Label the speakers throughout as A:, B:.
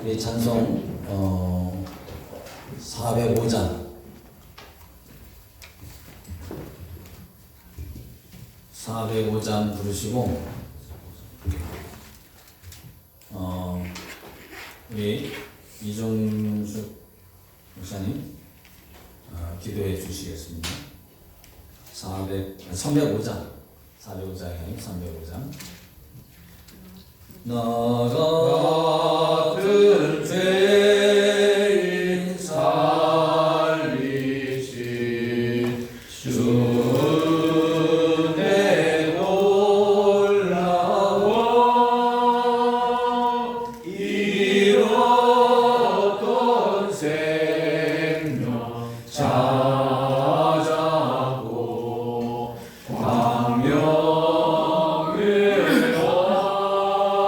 A: 우리 찬송 405장 405장 부르시고 우리 이종숙 목사님 기도해 주시겠습니다. 305장 405장이 아니고 305장. 나 같은 죄인 살리신 주내 놀라워 잃었던 생명 찾아고 광명을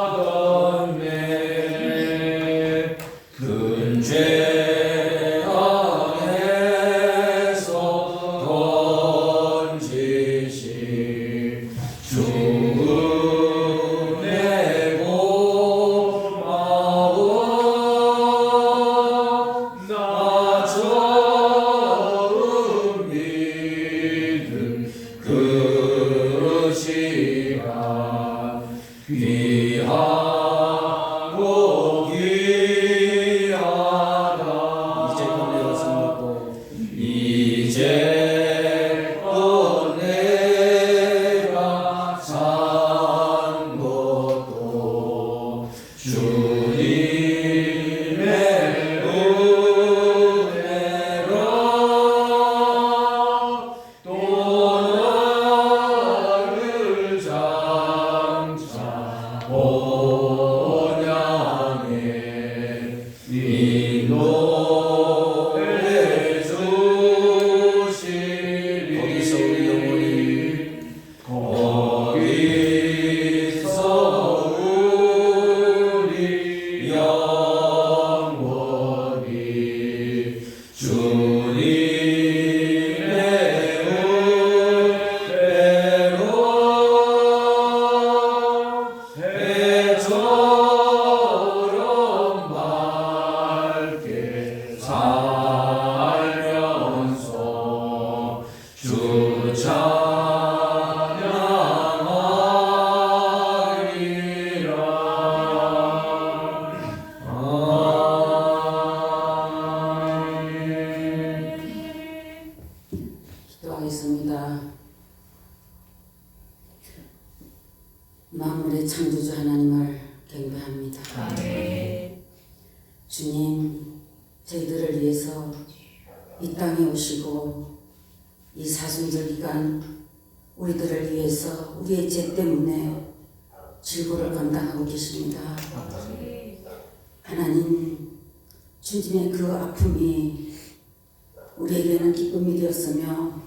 A: 얻었네. 큰 죄 안에서 건지신 죽음의 고마워 나 처음 믿은 그 시간 귀하고 귀하다. 이제껏 내가 산 것도 주님의 은혜라. 또 나를 장차 본향에 인도해 주시리. 거기서 우리 영원히 주님의 은혜로 해처럼 밝게 살면서 주 찬양하리라. 아멘.
B: 기도하겠습니다. 만물의 창조주 하나님을 경배합니다. 주님, 저희들을 위해서 이 땅에 오시고 이 사순절 기간 우리들을 위해서 우리의 죄 때문에 질고를 감당하고 계십니다. 하나님, 주님의 그 아픔이 우리에게는 기쁨이 되었으며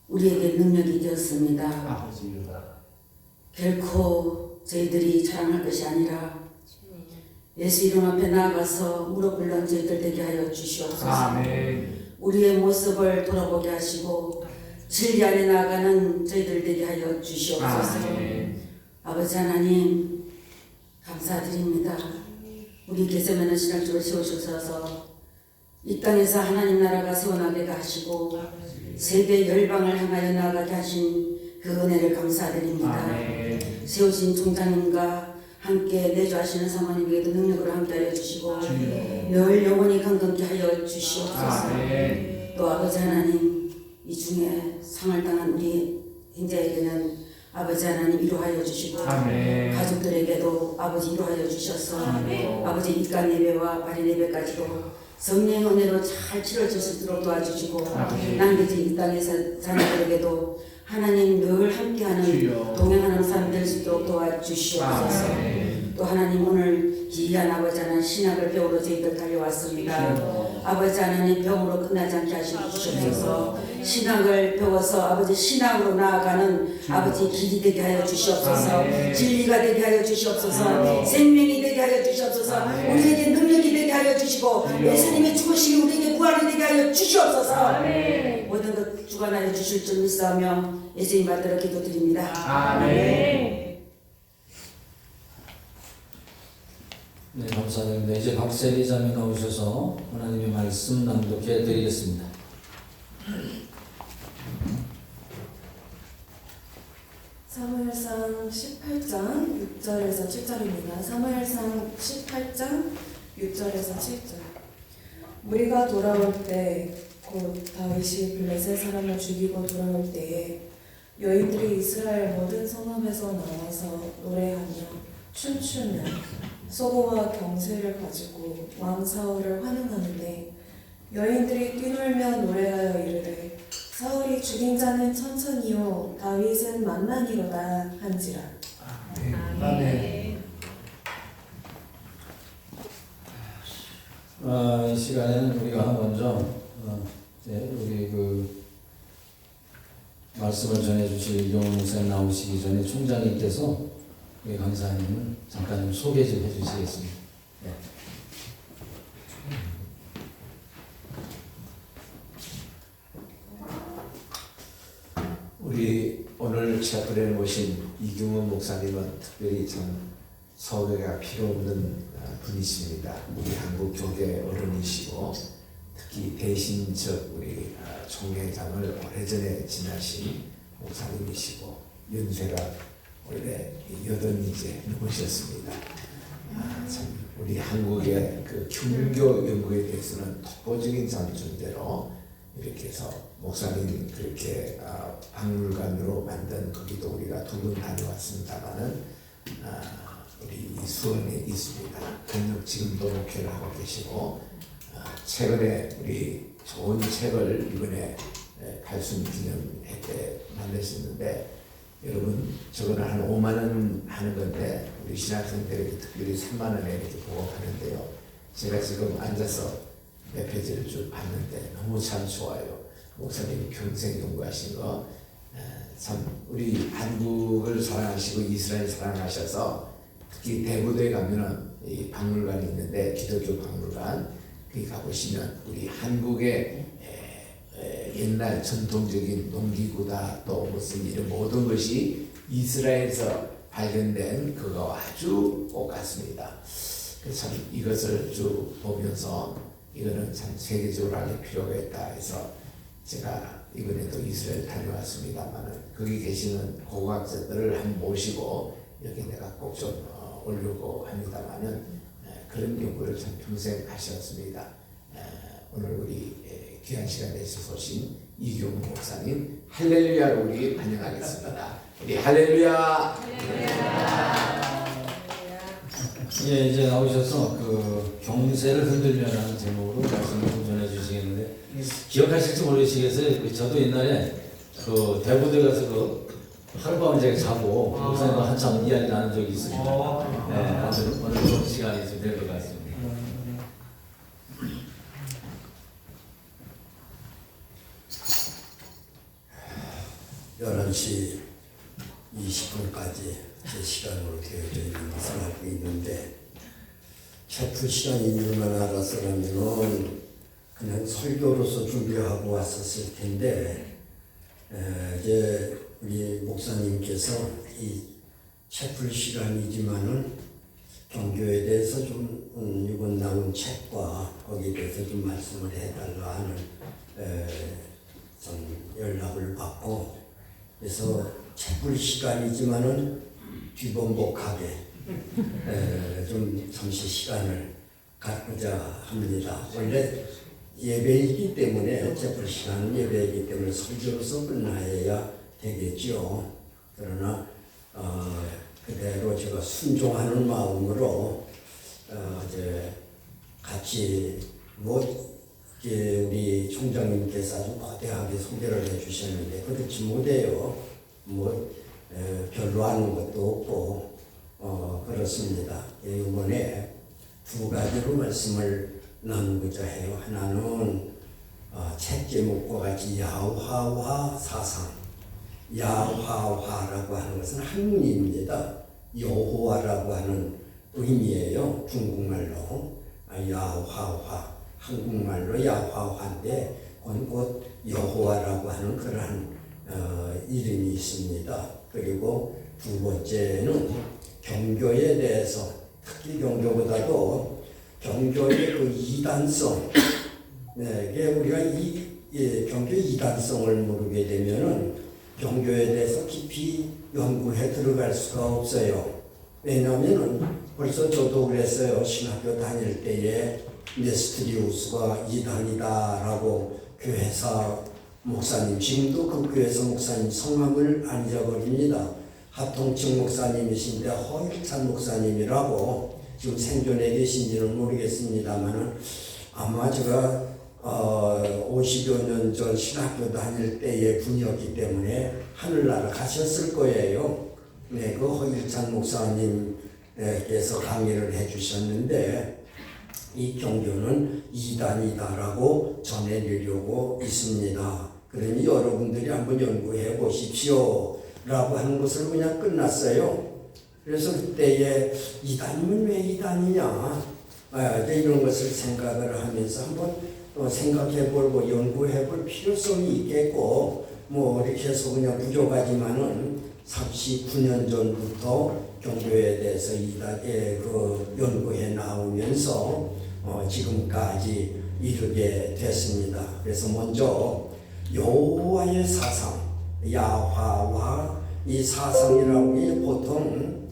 B: 우리에게 능력이 되었습니다. 결코 저희들이 자랑할 것이 아니라 예수 이름 앞에 나아가서 무릎 꿇는 저희들 되게 하여 주시옵소서.
C: 아멘.
B: 우리의 모습을 돌아보게 하시고 진리 안에 나아가는 저희들 되게 하여 주시옵소서.
C: 아멘.
B: 아버지 하나님, 감사드립니다. 우리 게세마네 신학교를 세우셔서 이 땅에서 하나님 나라가 세워나게 하시고 세계 열방을 향하여 나아가게 하신 그 은혜를 감사드립니다.
C: 아멘.
B: 세우신 총장님과 함께 내주하시는 사모님에게도 능력을 함께하여 주시고 늘 영원히 건강케 하여 주시옵소서.
C: 아멘.
B: 또 아버지 하나님, 이 중에 상을 당한 우리 형제에게는 아버지 하나님 위로하여 주시고
C: 아멘.
B: 가족들에게도 아버지 위로하여 주셔서
C: 아멘.
B: 아버지 입간 예배와 발인 예배까지도 성령의 은혜로 잘 치러질 수 있도록 도와주시고
C: 아멘.
B: 남겨진 이 땅에서 자녀들에게도 하나님 늘 함께하는
C: 주여.
B: 동행하는 삶이 될 수 있도록 도와주시옵소서.
C: 아멘.
B: 또 하나님, 오늘 기이한 아버지 하나님 신학을 배우러 저희들 달려왔습니다.
C: 주여.
B: 아버지 하나님 병으로 끝나지 않게 하시옵소서. 신학을 배워서 아버지 신학으로 나아가는 아버지 길이 되게 하여 주시옵소서.
C: 아멘.
B: 진리가 되게 하여 주시옵소서.
C: 아멘.
B: 생명이 되게 하여 주시옵소서.
C: 아멘.
B: 우리에게 능력이 되게 하여 주시고
C: 주여.
B: 예수님의 죽으심이 우리에게 부활이 되게 하여 주시옵소서.
C: 아멘.
B: 모든 것 주관하여 주실 줄 믿사오며 예수님 받들어 기도드립니다.
C: 아멘.
A: 네, 감사드립니다. 이제 박세리 자매 나오셔서 하나님의 말씀 낭독해 드리겠습니다.
D: 사무엘상 18장 6절에서 7절입니다. 사무엘상 18장 6절에서 7절. 무리가 돌아올 때 곧 다윗이 블레셋 사람을 죽이고 돌아올 때에 여인들이 이스라엘 모든 성읍에서 나와서 노래하며 춤추며 소고와 경쇠를 가지고 왕 사울을 환영하는데 여인들이 뛰놀며 노래하여 이르되 사울이 죽인 자는 천천히요 다윗은 만만히로다 한지라.
C: 아멘.
A: 이 시간에는 우리가 먼저 우리 그 말씀을 전해주실 이종훈 목사님 나오시기 전에 총장님께서 우리 강사님을 잠깐 좀 소개 좀 해주시겠습니다. 네.
E: 우리 오늘 채플에 모신 이경훈 목사님은 특별히 참 소개가 필요 없는 분이십니다. 우리 한국 교계 어른이시고 특히 대신적 우리 총회장을 오래전에 지나신 목사님이시고 연세가 원래 80이제 넘으셨습니다. 참 우리 한국의 그 흉교 연구에 대해서는 독보적인 존재로 이렇게 해서 목사님 그렇게 박물관으로 만든 거기도 우리가 두 번 다녀왔습니다만은 우리 수원에 있습니다. 근육 지금도 목회를 하고 계시고 최근에 우리 좋은 책을 이번에 8순 기념회 때 만드셨는데 여러분 저거는 한 5만 원 하는 건데 우리 신학생들에게 특별히 3만 원에 이렇게 보급하는데요. 제가 지금 앉아서 몇 페이지를 쭉 봤는데 너무 참 좋아요. 목사님이 평생 연구하신 거 참 우리 한국을 사랑하시고 이스라엘 사랑하셔서 특히 대구도에 가면은 이 박물관이 있는데 기독교 박물관 거기 가보시면 우리 한국의 옛날 전통적인 농기구다 또 무슨 이런 모든 것이 이스라엘에서 발견된 그거와 아주 똑같습니다. 그래서 참 이것을 쭉 보면서 이거는 참 세계적으로 알릴 필요가 있다 해서 제가 이번에도 이스라엘 다녀왔습니다만은 거기 계시는 고고학자들을 한번 모시고 여기 내가 꼭 좀 오려고 합니다만은 그런 연구를 참 평생 하셨습니다. 오늘 우리 귀한 시간 내주셔서 오신 이경훈 목사님 할렐루야로 우리 환영하겠습니다. 우리 할렐루야.
A: 예, 이제 나오셔서 그 경세를 흔들며라는 제목으로 말씀을 좀 전해주시겠는데 기억하실지 모르시겠어요. 저도 옛날에 그 대구대 가서 그 하룻밤을 제가 자고 목사님과 한참 이야기 나눈 적이 있습니다. 네, 아주 오늘 좋은 시간이 좀 될 것 같습니다.
F: 11시 20분까지 제 시간으로 되어져 있는 것을 알고 있는데 채플 시간인 줄만 알았으면 그냥 설교로서 준비하고 왔었을 텐데 이제 우리 목사님께서 이 채플 시간이지만은 종교에 대해서 좀 이번 나온 책과 거기에 대해서 좀 말씀을 해달라 하는 좀 연락을 받고 그래서 채플 시간이지만은 뒤범벅하게 좀 잠시 시간을 갖고자 합니다. 원래 예배이기 때문에 채플 시간은 예배이기 때문에 설교로서 끝나야 되겠죠. 그러나 그대로 제가 순종하는 마음으로 이제 같이 우리 총장님께서 아주 거대하게 소개를 해주셨는데 그렇지 못해요. 별로 아는 것도 없고 그렇습니다. 이번에 두 가지로 말씀을 나누고자 해요. 하나는 책 제목과 같이 야화화 사상. 야화화라고 하는 것은 한문입니다. 여호와라고 하는 의미예요. 중국말로 야화화, 한국말로 야화화인데 그건 곧 여호와라고 하는 그러한 이름이 있습니다. 그리고 두 번째는 경교에 대해서 특히 경교보다도 경교의 그 이단성, 네, 이게 우리가 경교 이단성을 모르게 되면은 경교에 대해서 깊이 연구해 들어갈 수가 없어요. 왜냐하면은 벌써 저도 그랬어요. 신학교 다닐 때에 네스트리우스가 이단이다라고 교회사 목사님, 지금도 그 교회사 목사님 성함을 안 잊어버립니다. 합통층 목사님이신데 허일찬 목사님이라고 지금 생존해 계신지는 모르겠습니다만은 아마 제가 50여 년 전 신학교 다닐 때의 분이었기 때문에 하늘나라 가셨을 거예요. 네, 그 허일찬 목사님께서 강의를 해주셨는데 이 경교는 이단이다라고 전해드리려고 있습니다. 그러니 여러분들이 한번 연구해 보십시오 라고 하는 것으로 그냥 끝났어요. 그래서 그때에 이단이면 왜 이단이냐 이런 것을 생각을 하면서 한번 생각해 보고 연구해 볼 필요성이 있겠고 뭐 이렇게 해서 그냥 부족하지만은 39년 전부터 경교에 대해서 이단에 연구해 나오면서 지금까지 이르게 됐습니다. 그래서 먼저 여호와의 사상, 야화와 이 사상이라고 보통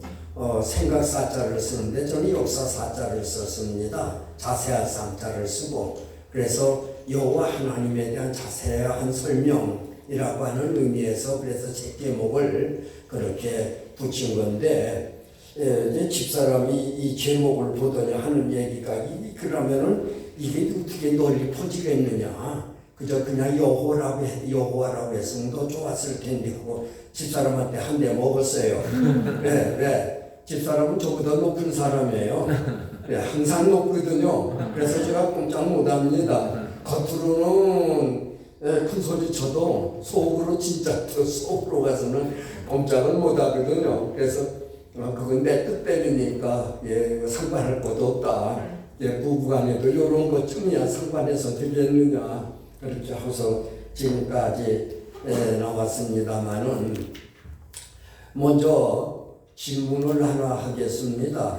F: 생각사자를 쓰는데 저는 역사사자를 썼습니다. 자세한 상자를 쓰고 그래서 여호와 하나님에 대한 자세한 설명이라고 하는 의미에서 그래서 제 제목을 그렇게 붙인 건데 집사람이 이 제목을 보더니 하는 얘기가 그러면은 이게 어떻게 널리 퍼지겠느냐 그저 그냥 여호와라고 했으면 더 좋았을 텐데 하고 집사람한테 한 대 먹었어요. 왜? 집사람은 저보다 높은 사람이에요. 항상 높거든요. 그래서 제가 꼼짝 못합니다. 겉으로는 큰 소리 쳐도 속으로 진짜 속으로 가서는 꼼짝을 못하거든요. 그래서 그건 내 뜻대로니까 상관할 것도 없다. 부부간에도 이런 것쯤이야 상관해서 되겠느냐 그렇게 해서 지금까지 나왔습니다만은 먼저 질문을 하나 하겠습니다.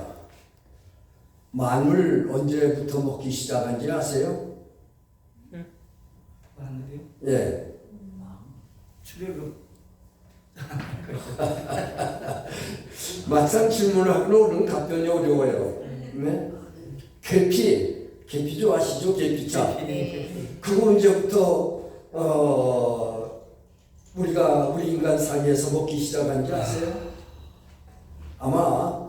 F: 마늘 언제부터 먹기 시작한지 아세요?
C: 마늘이요?
F: 예.
C: 출애굽.
F: 막상 질문하고는 오늘 답변이 어려워요. 네? 계피 좋아하시죠? 계피차. 그거 언제부터 우리 인간 사회에서 먹기 시작한지 아세요? 아마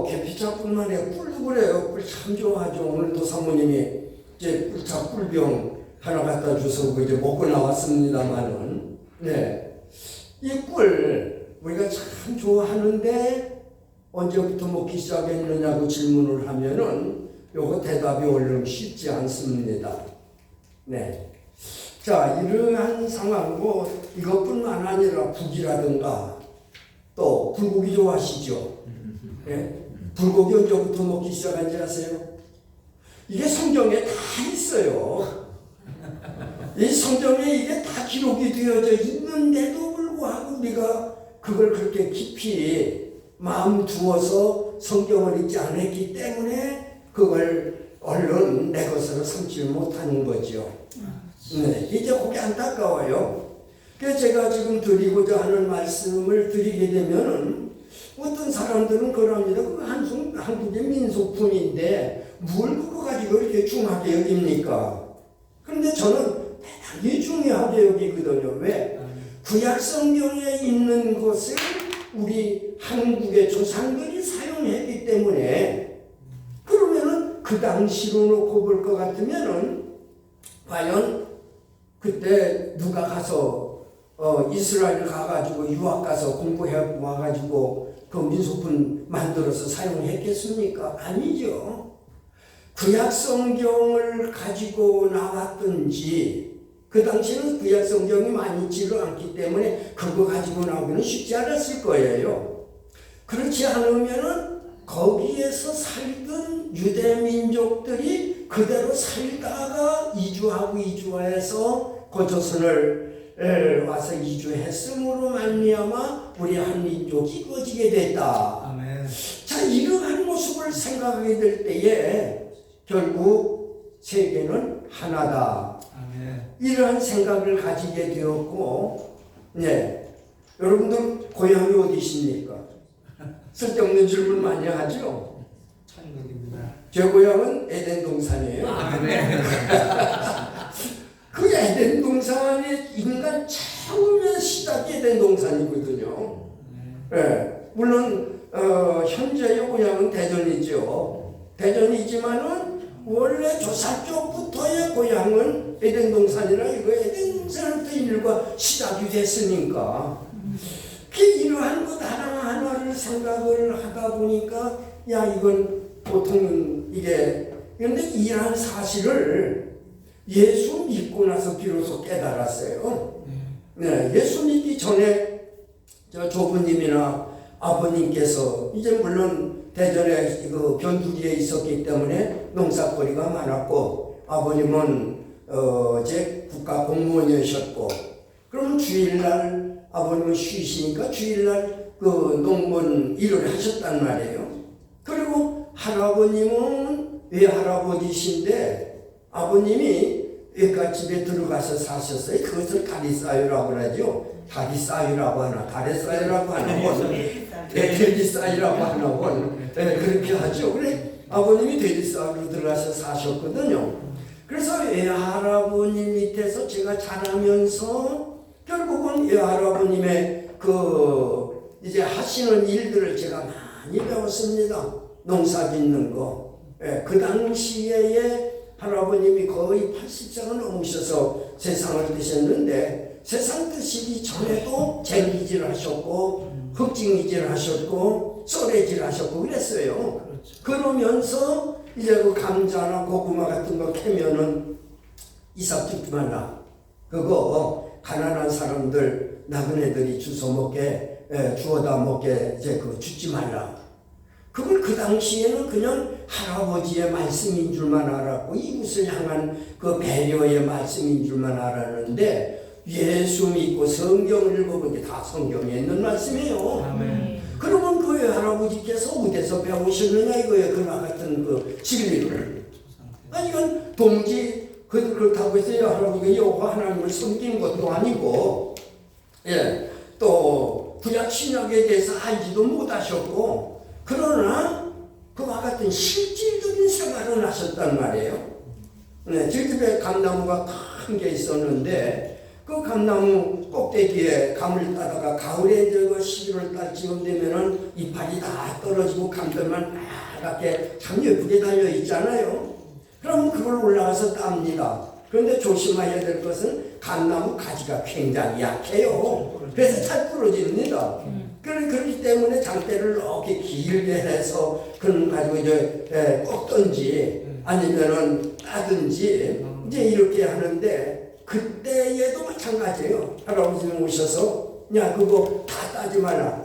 F: 계피차뿐만 아니라 꿀도 그래요. 꿀 참 좋아하죠. 오늘도 사모님이 이제 꿀차 꿀병 하나 갖다 주셔서 이제 먹고 나왔습니다만은 이 꿀 우리가 참 좋아하는데 언제부터 먹기 시작했느냐고 질문을 하면은 요거 대답이 얼른 쉽지 않습니다. 자, 이러한 상황이고 이것뿐만 아니라 북이라든가 또 불고기 좋아하시죠? 불고기 언제부터 먹기 시작한지 아세요? 이게 성경에 다 있어요. 이 성경에 이게 다 기록이 되어져 있는데도 불구하고 우리가 그걸 그렇게 깊이 마음 두어서 성경을 읽지 않았기 때문에 그걸 얼른 내 것으로 삼지 못하는 거죠. 이제 그게 안타까워요. 그래서 제가 지금 드리고자 하는 말씀을 드리게 되면은 어떤 사람들은 그럽니다. 그 한국의 민속품인데 뭘 그거 가지고 이렇게 중하게 여깁니까? 그런데 저는 대단히 중요하게 여기거든요. 왜? 구약 성경에 있는 것을 우리 한국의 조상들이 사용했기 때문에 그러면은 그 당시로 놓고 볼 것 같으면은 과연 그때 누가 가서 이스라엘 가가지고 유학 가서 공부해 와가지고 그 민속품 만들어서 사용했겠습니까? 아니죠. 구약 성경을 가지고 나왔든지 그 당시에는 구약 성경이 많이 있지를 않기 때문에 그거 가지고 나오기는 쉽지 않았을 거예요. 그렇지 않으면은 거기에서 살던 유대 민족들이 그대로 살다가 이주해서 고조선을 와서 이주했음으로 말미암아 우리 한 민족이 꺼지게 됐다.
C: 아멘.
F: 자, 이러한 모습을 생각하게 될 때에 결국 세계는 하나다.
C: 아멘.
F: 이러한 생각을 가지게 되었고, 네. 여러분들 고향이 어디십니까? 쓸데없는 질문 많이 하죠?
C: 천국입니다.
F: 제 고향은 에덴 동산이에요.
C: 아멘.
F: 그 에덴 동산의 인간 처음의 시작이 에덴 동산이거든요. 예, 물론 현재의 고향은 대전이죠. 대전이지만은 원래 조상적부터의 고향은 에덴 동산이라 이거 에덴 동산부터 인류가 시작이 됐으니까. 이러한 것 하나하나를 생각을 하다 보니까 야 이건 보통 이게 그런데 이러한 사실을 예수 믿고 나서 비로소 깨달았어요. 네, 예수 믿기 전에 저 조부님이나 아버님께서 이제 물론 대전에 그 변두리에 있었기 때문에 농사거리가 많았고 아버님은 제 국가 공무원이셨고 그럼 주일날 아버님은 쉬시니까 주일날 그 농문 일을 하셨단 말이에요. 그리고 할아버님은 외할아버지신데 아버님이 외갓집에 들어가서 사셨어요. 그것을 다리싸유라고 하죠. 다리싸유라고 하나, 다리싸유라고 하나, 돼지싸유라고 하나, 그렇게 하죠. 그래 아버님이 돼지싸유로 들어가서 사셨거든요. 그래서 외할아버님 밑에서 제가 자라면서 결국은 외할아버님의 그 이제 하시는 일들을 제가 많이 배웠습니다. 농사 짓는 거. 그 당시에 할아버님이 거의 80세가 넘으셔서 세상을 뜨셨는데 세상 뜨시기 전에도 쟁기질 하셨고 흙징이질 하셨고 쏘래질 하셨고 그랬어요. 그러면서 이제 그 감자나 고구마 같은 거 캐면은 이삭 죽지 말라. 그거 가난한 사람들 나그네들이 주워 먹게 주워다 먹게 이제 그 주지 말라. 그걸 그 당시에는 그냥 할아버지의 말씀인 줄만 알았고 이웃을 향한 그 배려의 말씀인 줄만 알았는데 예수 믿고 성경을 읽어본 게 다 성경에 있는 말씀이에요.
C: 아멘.
F: 그러면 그 할아버지께서 어디서 배우셨느냐 이거예요. 그와 같은 그 진리를. 아니 이건 동지 그렇다고 해서 할아버지가 여호와 하나님을 섬기는 것도 아니고 예, 또 구약 신약에 대해서 알지도 못하셨고 그러나 그와 같은 실질적인 생활을 하셨단 말이에요. 네, 저희 집에 감나무가 큰 게 있었는데 그 감나무 꼭대기에 감을 따다가 가을에 이제 11월 달쯤 되면은 이파리 다 떨어지고 감들만 빨갛게 참 예쁘게 달려 있잖아요. 그럼 그걸 올라가서 땁니다. 그런데 조심해야 될 것은 감나무 가지가 굉장히 약해요. 그래서 잘 부러집니다. 그렇기 때문에 장대를 이렇게 길게 해서 그런 가지고 이제 꺾든지 아니면은 따든지 이제 이렇게 하는데 그때에도 마찬가지예요. 할아버지는 오셔서 야 그거 다 따지 마라.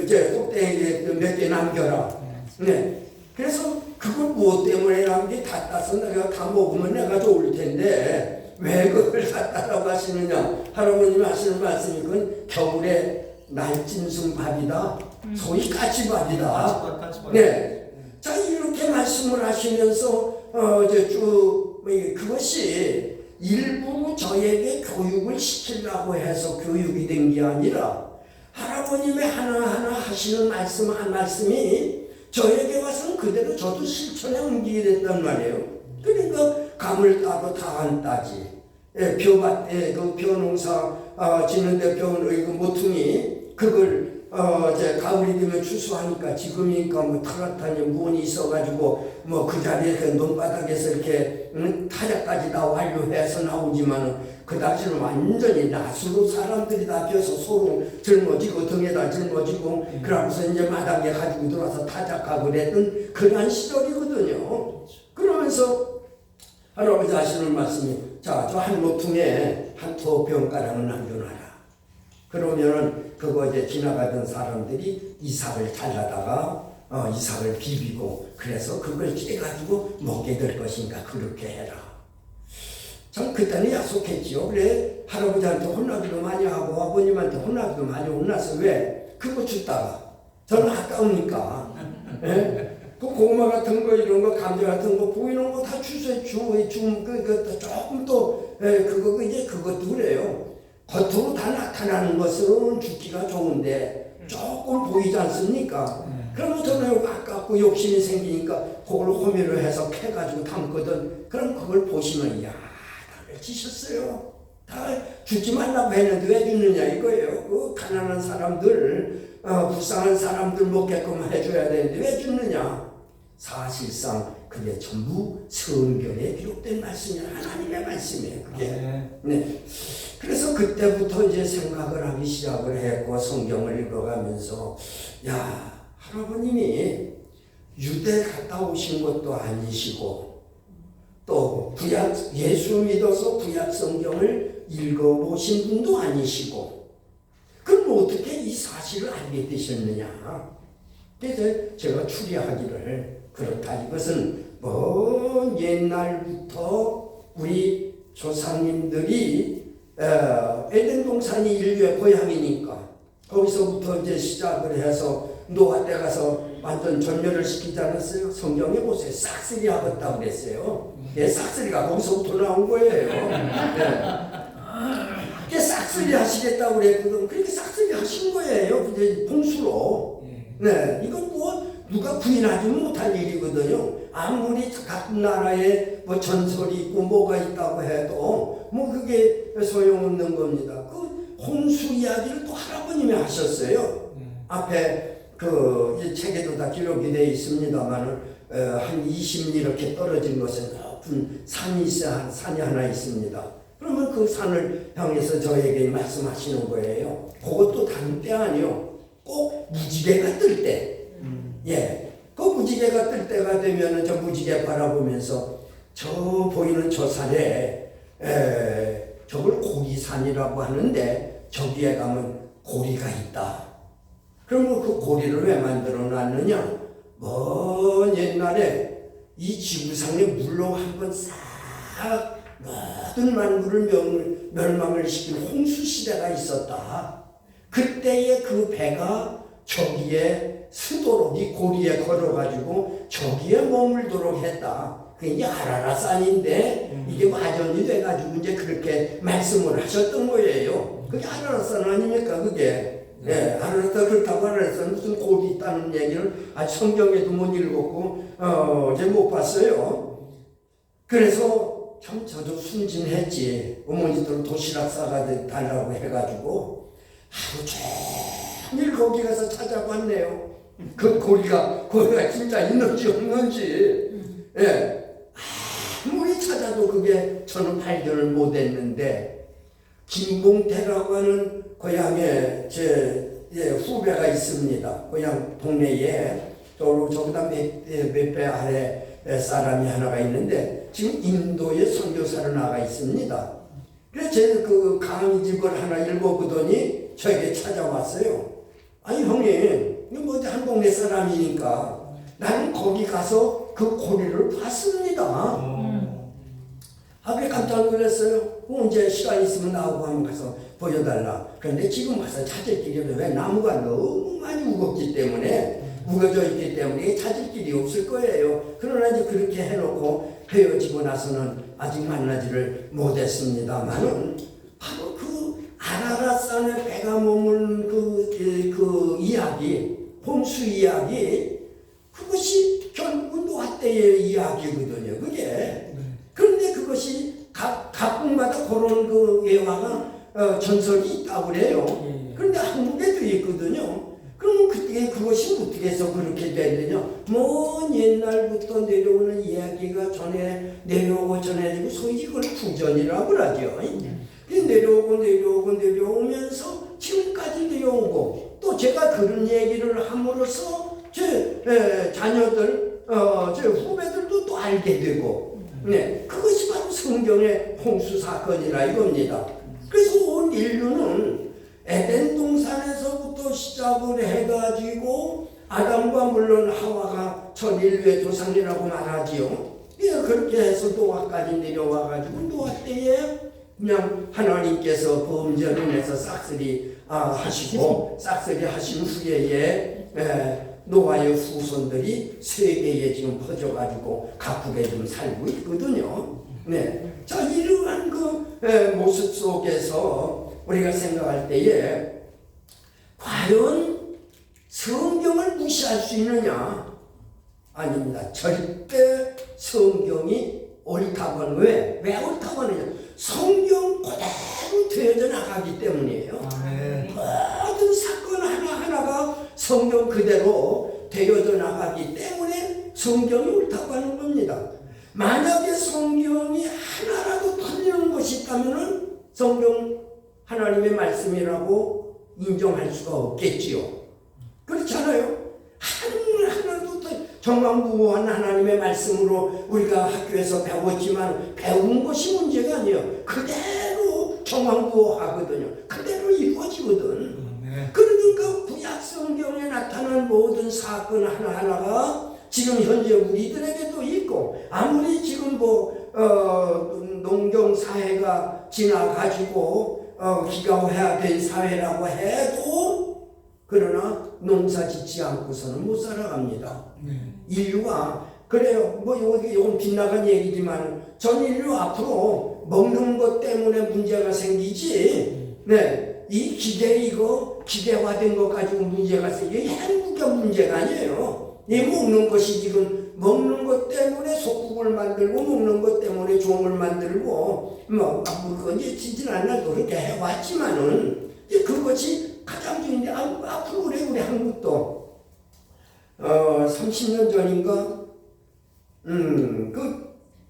F: 이제 꼭대기에 몇 개 남겨라. 네. 그래서 그걸 무엇 때문에 남기 다 따서 내가 다 먹으면 내가 좋을 텐데 왜 그걸 다 따라고 하시느냐. 할아버님이 하시는 말씀이 그건 겨울에 날짐승밥이다. 소위 까치밥이다. 네. 자 이렇게 말씀을 하시면서 이제 쭉 그것이 일부 저에게 교육을 시키려고 해서 교육이 된 게 아니라 할아버님의 하나하나 하시는 말씀 한 말씀이 저에게 와서는 그대로 저도 실천에 옮기게 됐단 말이에요. 그러니까 감을 따도 다 안 따지. 벼밭에 그 벼농사 짓는데 벼의 그 모퉁이 그걸 이제 가을이 되면 추수하니까 지금이니까 뭐 타락하니 무언이 있어가지고 뭐 그 자리에 그 논바닥에서 이렇게 타작까지 다 완료해서 나오지만은 그 당시는 완전히 낫으로 사람들이 다 벼서 서로 짊어지고 등에다 짊어지고 그러면서 이제 마당에 가지고 들어와서 타작하고 그랬던 그런 시절이거든요. 그러면서 할아버지 하시는 말씀이 자, 저 한 모퉁이에 한 두 병가량을 남겨놔라. 그러면은 그거 이제 지나가던 사람들이 이삭을 잘라다가 이삭을 비비고 그래서 그걸 깨가지고 먹게 될 것인가 그렇게 해라. 참 그때는 약속했지요. 그래 할아버지한테 혼나기도 많이 하고 아버님한테 혼나기도 많이 혼나서 왜 그거 줬다가 저는 아까우니까 예? 그 고구마 같은 거 이런 거 감자 같은 거 보이는 거 다 주세요. 그 조금 또 그거 이제 그것도 그래요. 겉으로 다 나타나는 것은 죽기가 좋은데 조금 보이지 않습니까? 그러면 저는 아깝고 욕심이 생기니까 그걸 호미를 해서 캐가지고 담거든. 그럼 그걸 보시면 야, 다 지셨어요. 다 주지 말라고 했는데 왜 주느냐 이거예요. 그 가난한 사람들, 불쌍한 사람들 먹게끔 해줘야 되는데 왜 주느냐? 사실상 그게 전부 성경에 기록된 말씀이야. 하나님의 말씀이에요. 그게. 네. 그래서 그때부터 이제 생각을 하기 시작을 했고 성경을 읽어가면서 야, 할아버님이 유대 갔다 오신 것도 아니시고 또 구약 예수 믿어서 구약 성경을 읽어보신 분도 아니시고 그럼 어떻게 이 사실을 알게 되셨느냐? 그래서 제가 추리하기를 그렇다. 이것은 먼 옛날부터 우리 조상님들이 에덴 동산이 인류의 고향이니까 거기서부터 이제 시작을 해서 노아 때 가서 완전 전멸을 시키지 않았어요? 성경에 보세요. 싹쓸이 하겠다고 그랬어요. 예, 싹쓸이가 거기서부터 나온 거예요. 예. 싹쓸이 하시겠다고 그랬거든. 그렇게 싹쓸이 하신 거예요. 이제 봉수로. 네, 이건 뭐 누가 부인하지 못할 일이거든요. 아무리 같은 나라에 뭐 전설이 있고 뭐가 있다고 해도 뭐 그게 소용없는 겁니다. 그 홍수 이야기를 또 할아버님이 하셨어요. 앞에 그 책에도 다 기록이 되어 있습니다만은 한 20리 이렇게 떨어진 곳에 높은 산이 하나 있습니다. 그러면 그 산을 향해서 저에게 말씀하시는 거예요. 그것도 다른 때 아니요. 꼭 무지개가 뜰 때. 예. 그 무지개가 뜰 때가 되면은 저 무지개 바라보면서 저 보이는 저 산에 저걸 고리산이라고 하는데 저기에 가면 고리가 있다. 그러면 그 고리를 왜 만들어 놨느냐? 먼 옛날에 이 지구상에 물로 한번 싹 모든 만물을 멸망을 시킨 홍수 시대가 있었다. 그때의 그 배가 저기에 스도록 이 고리에 걸어가지고 저기에 머물도록 했다. 그게 이제 아라라산인데 이게 와전이 돼가지고 이제 그렇게 말씀을 하셨던 거예요. 그게 아라라산 아닙니까 그게. 네, 아라라산 그렇다고 아라라산 무슨 고리 있다는 얘기를 아직 성경에도 못 읽었고 이제 못 봤어요. 그래서 참 저도 순진했지. 어머니들 도시락 싸가 달라고 해가지고 하루 종일 거기 가서 찾아봤네요. 그 고리가 진짜 있는지 없는지. 예. 아무리 찾아도 그게 저는 발견을 못했는데 김봉태라고 하는 고향에 제 후배가 있습니다. 고향 동네에 저보다 몇 배 아래 사람이 하나가 있는데 지금 인도에 선교사로 나가 있습니다. 그래서 제가 그 강의집을 하나 읽어보더니 저에게 찾아왔어요. 아니 형님, 뭐 한 동네 사람이니까 나는 거기 가서 그 고리를 봤습니다. 왜 깜짝 놀랐어요? 언제 시간 있으면 나오고 한번 가서 보여달라. 그런데 지금 와서 찾을 길이 왜 나무가 너무 많이 우거기 때문에 우거져 있기 때문에 찾을 길이 없을 거예요. 그러나 이제 그렇게 해놓고 헤어지고 나서는 아직 만나지를 못했습니다만은 바로 그 아라라산에 배가 머문 그 이야기, 홍수 이야기, 그것이 결국 노아 때의 이야기거든요. 그게. 그런데 그것이 각국마다 그런 그 예화가 전설이 있다고 그래요. 그런데 한국에도 있거든요. 그러면 그때 그것이 어떻게 해서 그렇게 됐느냐? 먼 옛날부터 내려오는 이야기가 내려오고 전해지고 소위 이걸 구전이라고 하죠. 내려오면서 지금까지 내려오고 또 제가 그런 얘기를 함으로써 제 자녀들, 제 후배들도 또 알게 되고 네, 그것이 바로 성경의 홍수 사건이라 이겁니다. 그래서 온 인류는 에덴 동산에서부터 시작을 해가지고 아담과 물론 하와가 전 인류의 조상이라고 말하지요. 그렇게 해서 노아까지 내려와가지고 노아 때에 그냥 하나님께서 범죄를 해서 싹쓸이 하시고 싹쓸이 하신 후에 노아의 후손들이 세계에 지금 퍼져가지고 가쁘게 좀 살고 있거든요. 네. 자, 이러한 모습 속에서 우리가 생각할 때에 과연 성경을 무시할 수 있느냐? 아닙니다. 절대 성경이 옳다고 하는 왜 옳다고 하느냐? 성경 그대로 되어져 나가기 때문이에요. 모든 사건 하나하나가 성경 그대로 되어져 나가기 때문에 성경이 옳다고 하는 겁니다. 만약에 성경이 하나라도 틀리는 것이 있다면 성경 하나님의 말씀이라고 인정할 수가 없겠지요. 그렇잖아요. 하나도 정황부호한 하나님의 말씀으로 우리가 학교에서 배웠지만 배운 것이 문제가 아니에요. 그대로 정황부호하거든요. 그대로 이루어지거든. 그러니까 구약 성경에 나타난 모든 사건 하나하나가 지금 현재 우리들에게도 있고, 아무리 지금 농경 사회가 지나가지고 기가화된 사회라고 해도 그러나 농사 짓지 않고서는 못 살아갑니다. 인류가 그래요. 이건 빗나간 얘기지만 전 인류 앞으로 먹는 것 때문에 문제가 생기지. 네, 이 기계화된 것 가지고 문제가 생기지 행복의 문제가 아니에요. 이 먹는 것이 지금 먹는 것 때문에 속국을 만들고 먹는 것 때문에 종을 만들고 그게 지지난날도 그렇게 해왔지만은 그것이 가장 중요한데 앞으로 우리 한국도 30년 전인가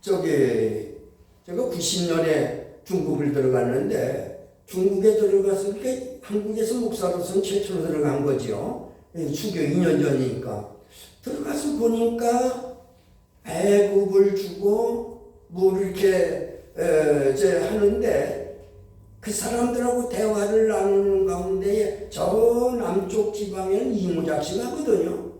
F: 제가 90년에 중국을 들어갔는데 중국에 들어가서 한국에서 목사로서는 최초로 들어간 거죠. 수교 2년 전이니까 들어가서 보니까 배급을 주고 이렇게 하는데 그 사람들하고 대화를 나누는 가운데에 저 남쪽 지방에는 이모작시가 하거든요.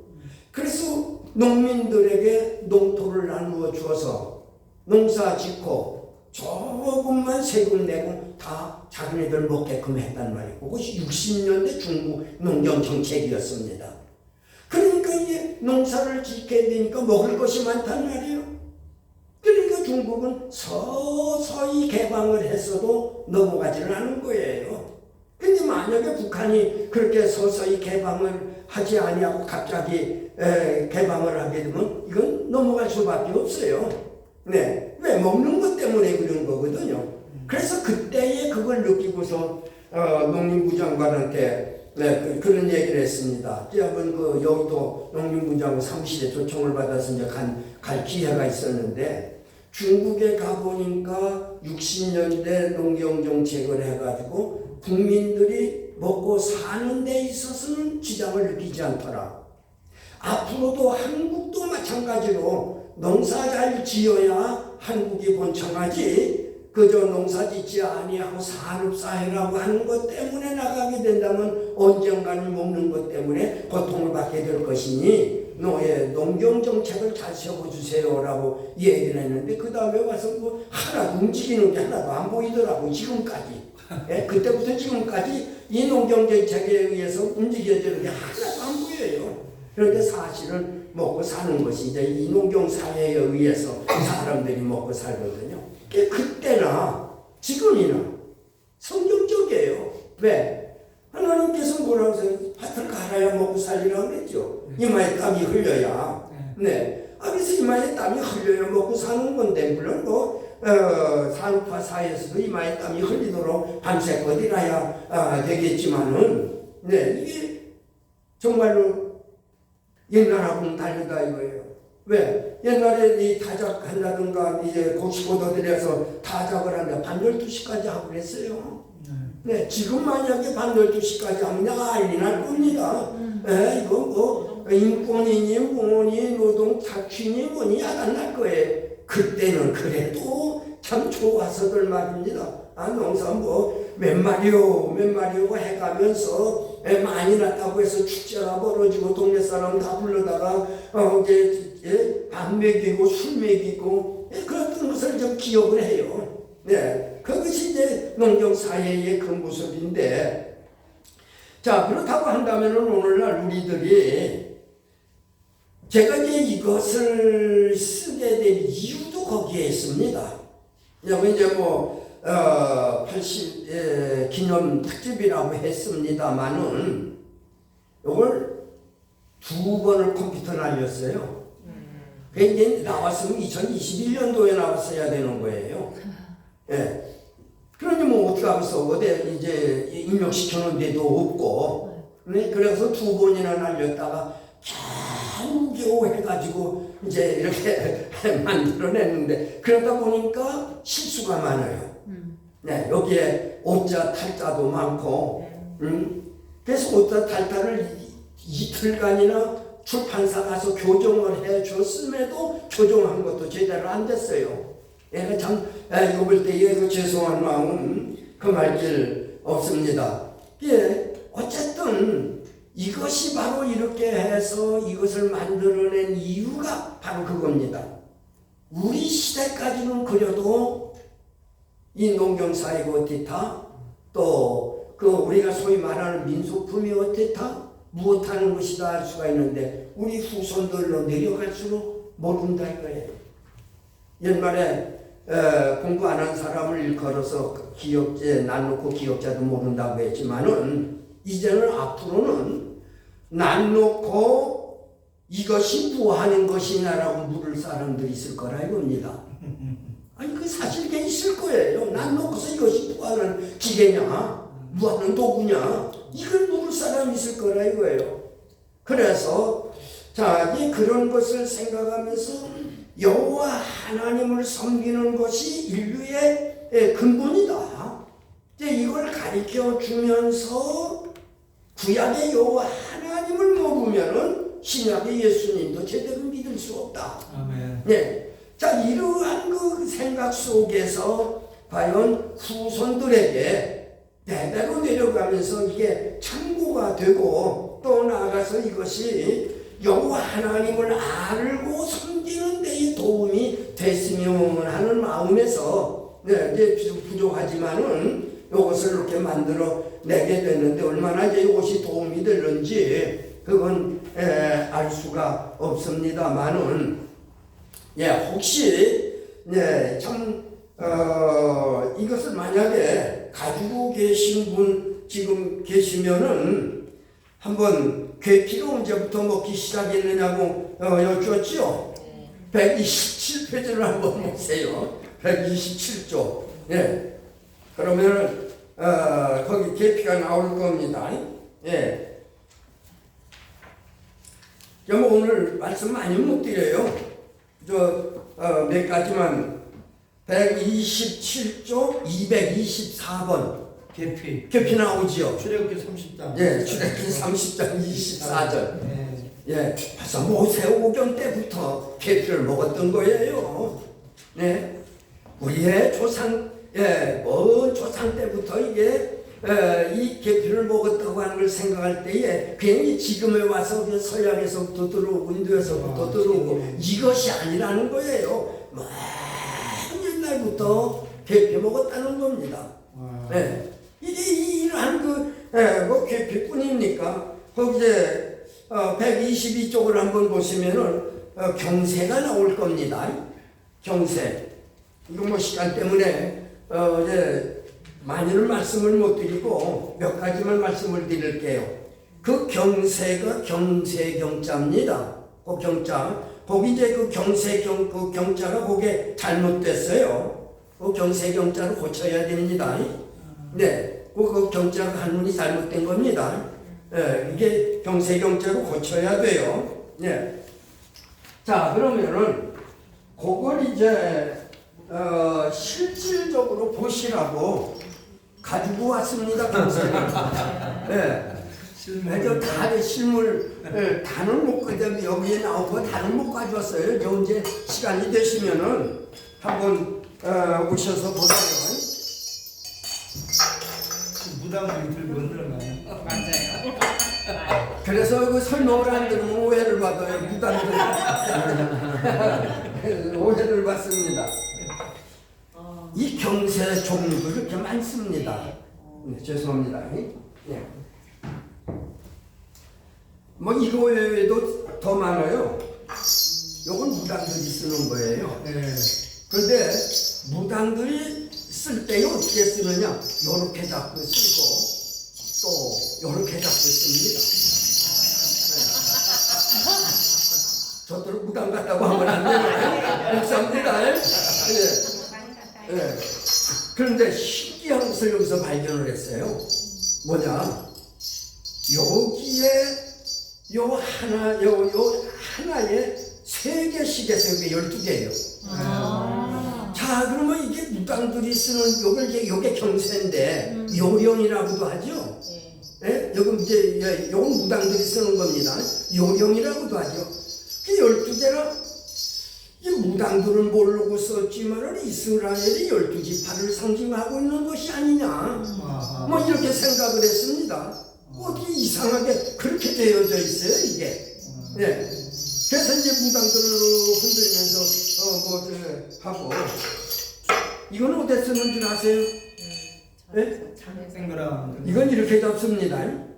F: 그래서 농민들에게 농토를 나누어 주어서 농사 짓고 조금만 세금 내고 다 자기네들 먹게끔 했단 말이고, 그것이 60년대 중국 농경 정책이었습니다. 그러니까 이제 농사를 짓게 되니까 먹을 것이 많단 말이에요. 그러니까 중국은 서서히 개방을 했어도 넘어가지는 않은 거예요. 근데 만약에 북한이 그렇게 서서히 개방을 하지 아니하고 갑자기 개방을 하게 되면 이건 넘어갈 수밖에 없어요. 네, 왜 먹는 것 때문에 그런 거거든요. 그래서 그때에 그걸 느끼고서 농림부 장관한테 그런 얘기를 했습니다. 한번 여의도 농림부 장관 사무실에 초청을 받아서 이제 갈 기회가 있었는데, 중국에 가보니까 60년대 농경정책을 해가지고 국민들이 먹고 사는 데 있어서는 지장을 느끼지 않더라. 앞으로도 한국도 마찬가지로 농사 잘 지어야 한국이 번창하지, 그저 농사 짓지 아니하고 산업사회라고 하는 것 때문에 나가게 된다면 언젠가는 먹는 것 때문에 고통을 받게 될 것이니 농경정책을 잘 세워주세요라고 얘기를 했는데, 그 다음에 와서 하나도 움직이는 게 하나도 안 보이더라고. 지금까지. 그때부터 지금까지 이 농경정책에 의해서 움직여지는 게 하나도 안 보여요. 그런데 사실은 먹고 사는 것이 이제 이 농경사회에 의해서 사람들이 먹고 살거든요. 그때나 지금이나 성경적이에요. 왜? 하나님께서 뭐라고 하세요? 밭을 갈아야 먹고 살리라고 그랬죠. 이마에 땀이 흘려야. 네. 그래서 이마에 땀이 흘려야 먹고 사는 건데, 물론 산업화 사회에서도 이마에 땀이 흘리도록 밤새껏 일해야 되겠지만은, 네, 이게 정말로 옛날하고는 다르다 이거예요. 왜? 옛날에 이 타작한다든가 이제 고시고도들에서 타작을 하는데 밤 12시까지 하고 그랬어요. 네, 지금 만약에 밤 12시까지 하면 난리 날 겁니다. 이거 인권이니 뭐니 노동 착취니 뭐니 야단 날 거예요. 그때는 그래도 참 좋아서들 말입니다. 농사 몇 마리요 해가면서 많이 났다고 해서 축제가 벌어지고 동네 사람 다 불러다가 밥 먹이고 술 먹이고 그랬던 것을 좀 기억을 해요. 네, 그것이 이제 농경사회의 그 모습인데, 자, 그렇다고 한다면은 오늘날 우리들이 제가 이제 이것을 쓰게 된 이유도 거기에 있습니다. 왜냐면 이제 80 기념 특집이라고 했습니다만은 이걸 2번을 컴퓨터 날렸어요. 그게 이제 나왔으면 2021년도에 나왔어야 되는 거예요. 예. 그러니 어떻게 하겠어. 어디 이제 입력시켜놓은 데도 없고. 네? 그래서 2번이나 날렸다가 겨우 해가지고 이제 이렇게 만들어냈는데 그러다 보니까 실수가 많아요. 네, 여기에 오자 탈자도 많고, 그래서 오자 탈자를 이틀간이나 출판사 가서 교정을 해줬음에도 교정한 것도 제대로 안 됐어요. 얘가 참 이거 볼 때에 죄송한 마음 금할 길 없습니다. 예, 어쨌든 이것이 바로 이렇게 해서 이것을 만들어낸 이유가 바로 그겁니다. 우리 시대까지는 그려도 이 농경사회가 어떻다, 또 그 우리가 소위 말하는 민속품이 어떻다, 무엇하는 것이다 할 수가 있는데 우리 후손들로 내려갈수록 모른다 이거예요. 옛말에 공부 안 한 사람을 일컬어서 기억제 놔놓고 기억자도 모른다고 했지만은 이제는 앞으로는 놔놓고 이것이 무하는 것이냐라고 물을 사람들이 있을 거라 이겁니다. 아니 그 사실 그게 있을 거예요. 놔놓고서 이것이 무하는 기계냐 무하는 도구냐 이걸 물을 사람이 있을 거라 이거예요. 그래서 자, 이 그런 것을 생각하면서 여호와 하나님을 섬기는 것이 인류의 근본이다. 이걸 가르쳐 주면서 구약의 여호와 하나님을 모르면은 신약의 예수님도 제대로 믿을 수 없다.
C: 아멘.
F: 네. 자, 이러한 그 생각 속에서 과연 후손들에게 대대로 내려가면서 이게 참고가 되고 또 나아가서 이것이 여호와 하나님을 알고 섬기는 데에 도움이 됐으면 하는 마음에서 이제 부족하지만은 이것을 이렇게 만들어 내게 됐는데 얼마나 이제 이것이 도움이 되는지 그건 알 수가 없습니다만은 혹시 참 이것을 만약에 가지고 계신 분 지금 계시면은 한번 괴피로 언제부터 먹기 시작했느냐고 여쭈었죠. 127페이지를 한번 보세요. 127조. 예. 그러면 거기 계피가 나올 겁니다. 예. 그럼 오늘 말씀 많이 못 드려요. 몇 가지만 127조 224번 계피 나오지요.
C: 출애굽기 30장.
F: 예, 출애굽기 30장 24절.
C: 네.
F: 예, 벌써 모세오경 때부터 계피를 먹었던 거예요. 네, 우리의 조상, 먼 조상 때부터 이게 이 계피를 먹었다고 하는 걸 생각할 때에 괜히 지금에 와서 서양에서부터 들어오고 인도에서부터 들어오고 이것이 아니라는 거예요. 먼 옛날부터 계피 먹었다는 겁니다. 네. 이게 이러한 계피뿐입니까? 거기 이제 122쪽을 한번 보시면은 경세가 나올 겁니다. 경세. 이거 시간 때문에 이제 많이는 말씀을 못 드리고 몇 가지만 말씀을 드릴게요. 그 경세가 경세경자입니다. 그 경자. 거기 이제 그 경자가 거기에 잘못됐어요. 그 경세경자를 고쳐야 됩니다. 네, 그 경자가 한문이 잘못된 겁니다. 이게 경세경자로 고쳐야 돼요. 네. 자, 그러면은 그걸 이제 실질적으로 보시라고 가지고 왔습니다. 경세는. 네. 다른 실물 다는 못 가져도 여기에 나오고 다는 못 가져왔어요. 언제 시간이 되시면은 한번 오셔서 보세요.
C: 무당들이 들고 들어가요.
G: 맞아요.
F: 그래서 그 설명을 안 들으면 오해를 받아요. 무당들 오해를 받습니다. 이 경세 종류도 그렇게 많습니다. 네, 죄송합니다. 네. 이거 외에도 더 많아요. 요건 무당들이 쓰는 거예요.
C: 네.
F: 그런데 무당들이 쓸 때에 어떻게 쓰느냐? 요렇게 잡고 쓰고 또 요렇게 잡고 씁니다. 저도 무당 같다고 하면 안 되나요? 목사입니다. 예. 예. 그런데 신기한 것을 여기서 발견을 했어요. 뭐냐? 여기에 요 하나에 3개씩 해서 이게 12개예요. 자, 그러면 이게 무당들이 쓰는 요게 경세인데 요령이라고도 하죠. 예? 요건 이제 요건 무당들이 쓰는 겁니다. 요령이라고도 하죠. 그 12개라 이 무당들은 모르고 썼지만은 이스라엘이 12지파를 상징하고 있는 것이 아니냐. 뭐 이렇게 생각을 했습니다. 어떻게 이상하게 그렇게 되어져 있어요, 이게. 네. 그래서 이제 무당들을 흔들면서 하고 이건 어디에 쓰는 줄 아세요? 네?
C: 생그랑
F: 이건 이렇게 잡습니다.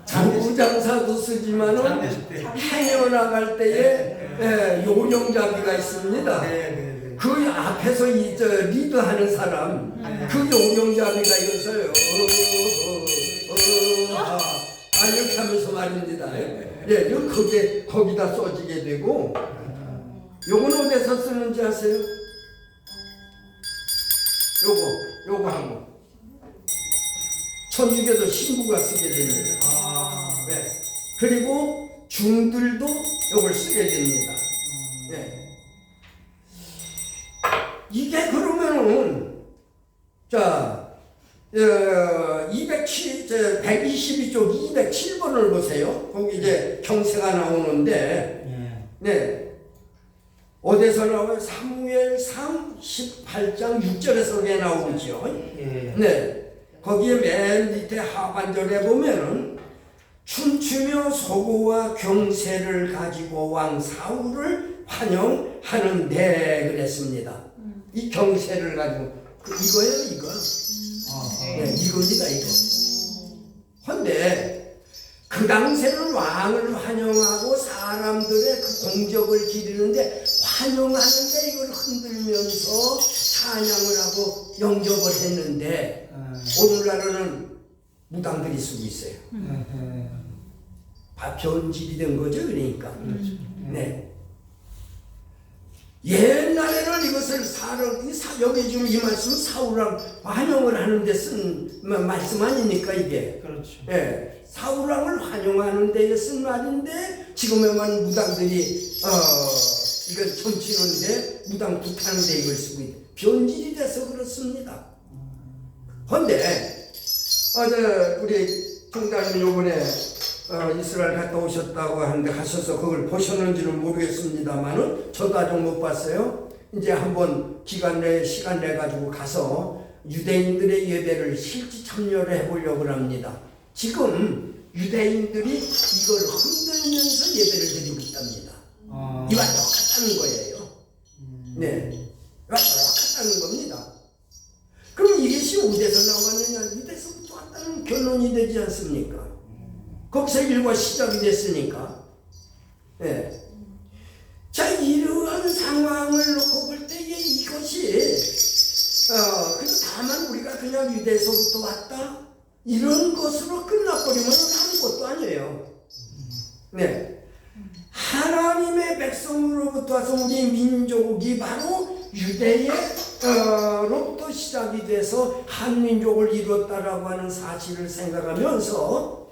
F: 장부장사도 쓰지만은 행여 나갈 때에 요령잡이가 있습니다.
C: 네네네.
F: 그 앞에서 리드하는 사람, 그 요령잡이가 있어요. 이렇게 하면서 말입니다. 예, 거기다 써지게 되고, 요건 어디서 쓰는지 아세요? 요거 하고. 천주교도 신부가 쓰게 됩니다. 네. 그리고 중들도 요걸 쓰게 됩니다. 네. 이게 그러면은 자 122쪽 207번을 보세요. 거기 이제 경세가 나오는데 네. 어디서 나와요? 사무엘상 18장 6절에서 그게 나오죠. 네. 거기에 맨 밑에 하반절에 보면은 춤추며 소고와 경세를 가지고 왕 사울을 환영하는데 그랬습니다. 이 경세를 가지고 이거예요, 이거. 네, 이겁니다, 이거. 근데 그 당시에는 왕을 환영하고 사람들의 그 공적을 기리는데 환영하는데 이걸 흔들면서 찬양을 하고 영접을 했는데 오늘날은 무당들이 쓰고 있어요. 변질이 된 거죠, 그러니까. 네. 옛날에는 이것을 여기 지금 이 말씀은 사울왕 환영을 하는데 쓴 말씀 아닙니까, 이게?
C: 그렇죠.
F: 예. 사울왕을 환영하는 데에 쓴 말인데 지금에만 무당들이 이걸 점치는데 무당 굿하는데 이걸 쓰고 있다. 변질이 돼서 그렇습니다. 그런데 우리 총장님 요번에 이스라엘 갔다 오셨다고 하는데 가셔서 그걸 보셨는지는 모르겠습니다만은 저도 아직 못 봤어요. 이제 한번 시간 내 가지고 가서 유대인들의 예배를 실제 참여를 해보려고 합니다. 지금 유대인들이 이걸 흔들면서 예배를 드리고 있답니다. 이와 똑같다는 거예요. 네, 이와 똑같다는 겁니다. 그럼 이것이 어디서 나왔느냐? 이데서부터 왔다는 결론이 되지 않습니까? 거기서 일과 시작이 됐으니까. 네. 자, 이러한 상황을 놓고 볼 때에 이것이 그래서 다만 우리가 그냥 유대에서부터 왔다 이런 것으로 끝나버리면 아무것도 아니에요. 네. 하나님의 백성으로부터 와서 우리 민족이 바로 유대로부터 시작이 돼서 한민족을 이뤘다라고 하는 사실을 생각하면서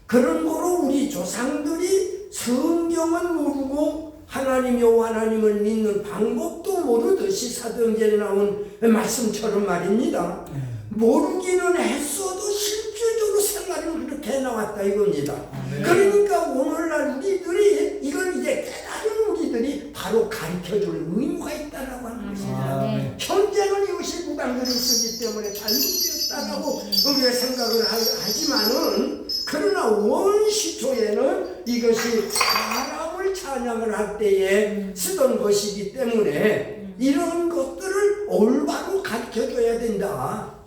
F: 그런 거로 우리 조상들이 성경은 모르고 하나님 여호와 하나님을 믿는 방법도 모르듯이 사도행전에 나온 말씀처럼 말입니다. 모르기는 했어도 실질적으로 생활은 그렇게 해나왔다 이겁니다. 그러니까 오늘날 우리들이 이걸 이제 깨달은 우리들이 바로 가르쳐줄 의무가 있다라고 하는 것입니다. 현재는 이것이 무당들이 쓰기 때문에 잘못되었다라고 우리가 생각을 하지만은 그러나 원시초에는 이것이 사람을 찬양을 할 때에 쓰던 것이기 때문에 이런 것들을 올바로 가르쳐줘야 된다.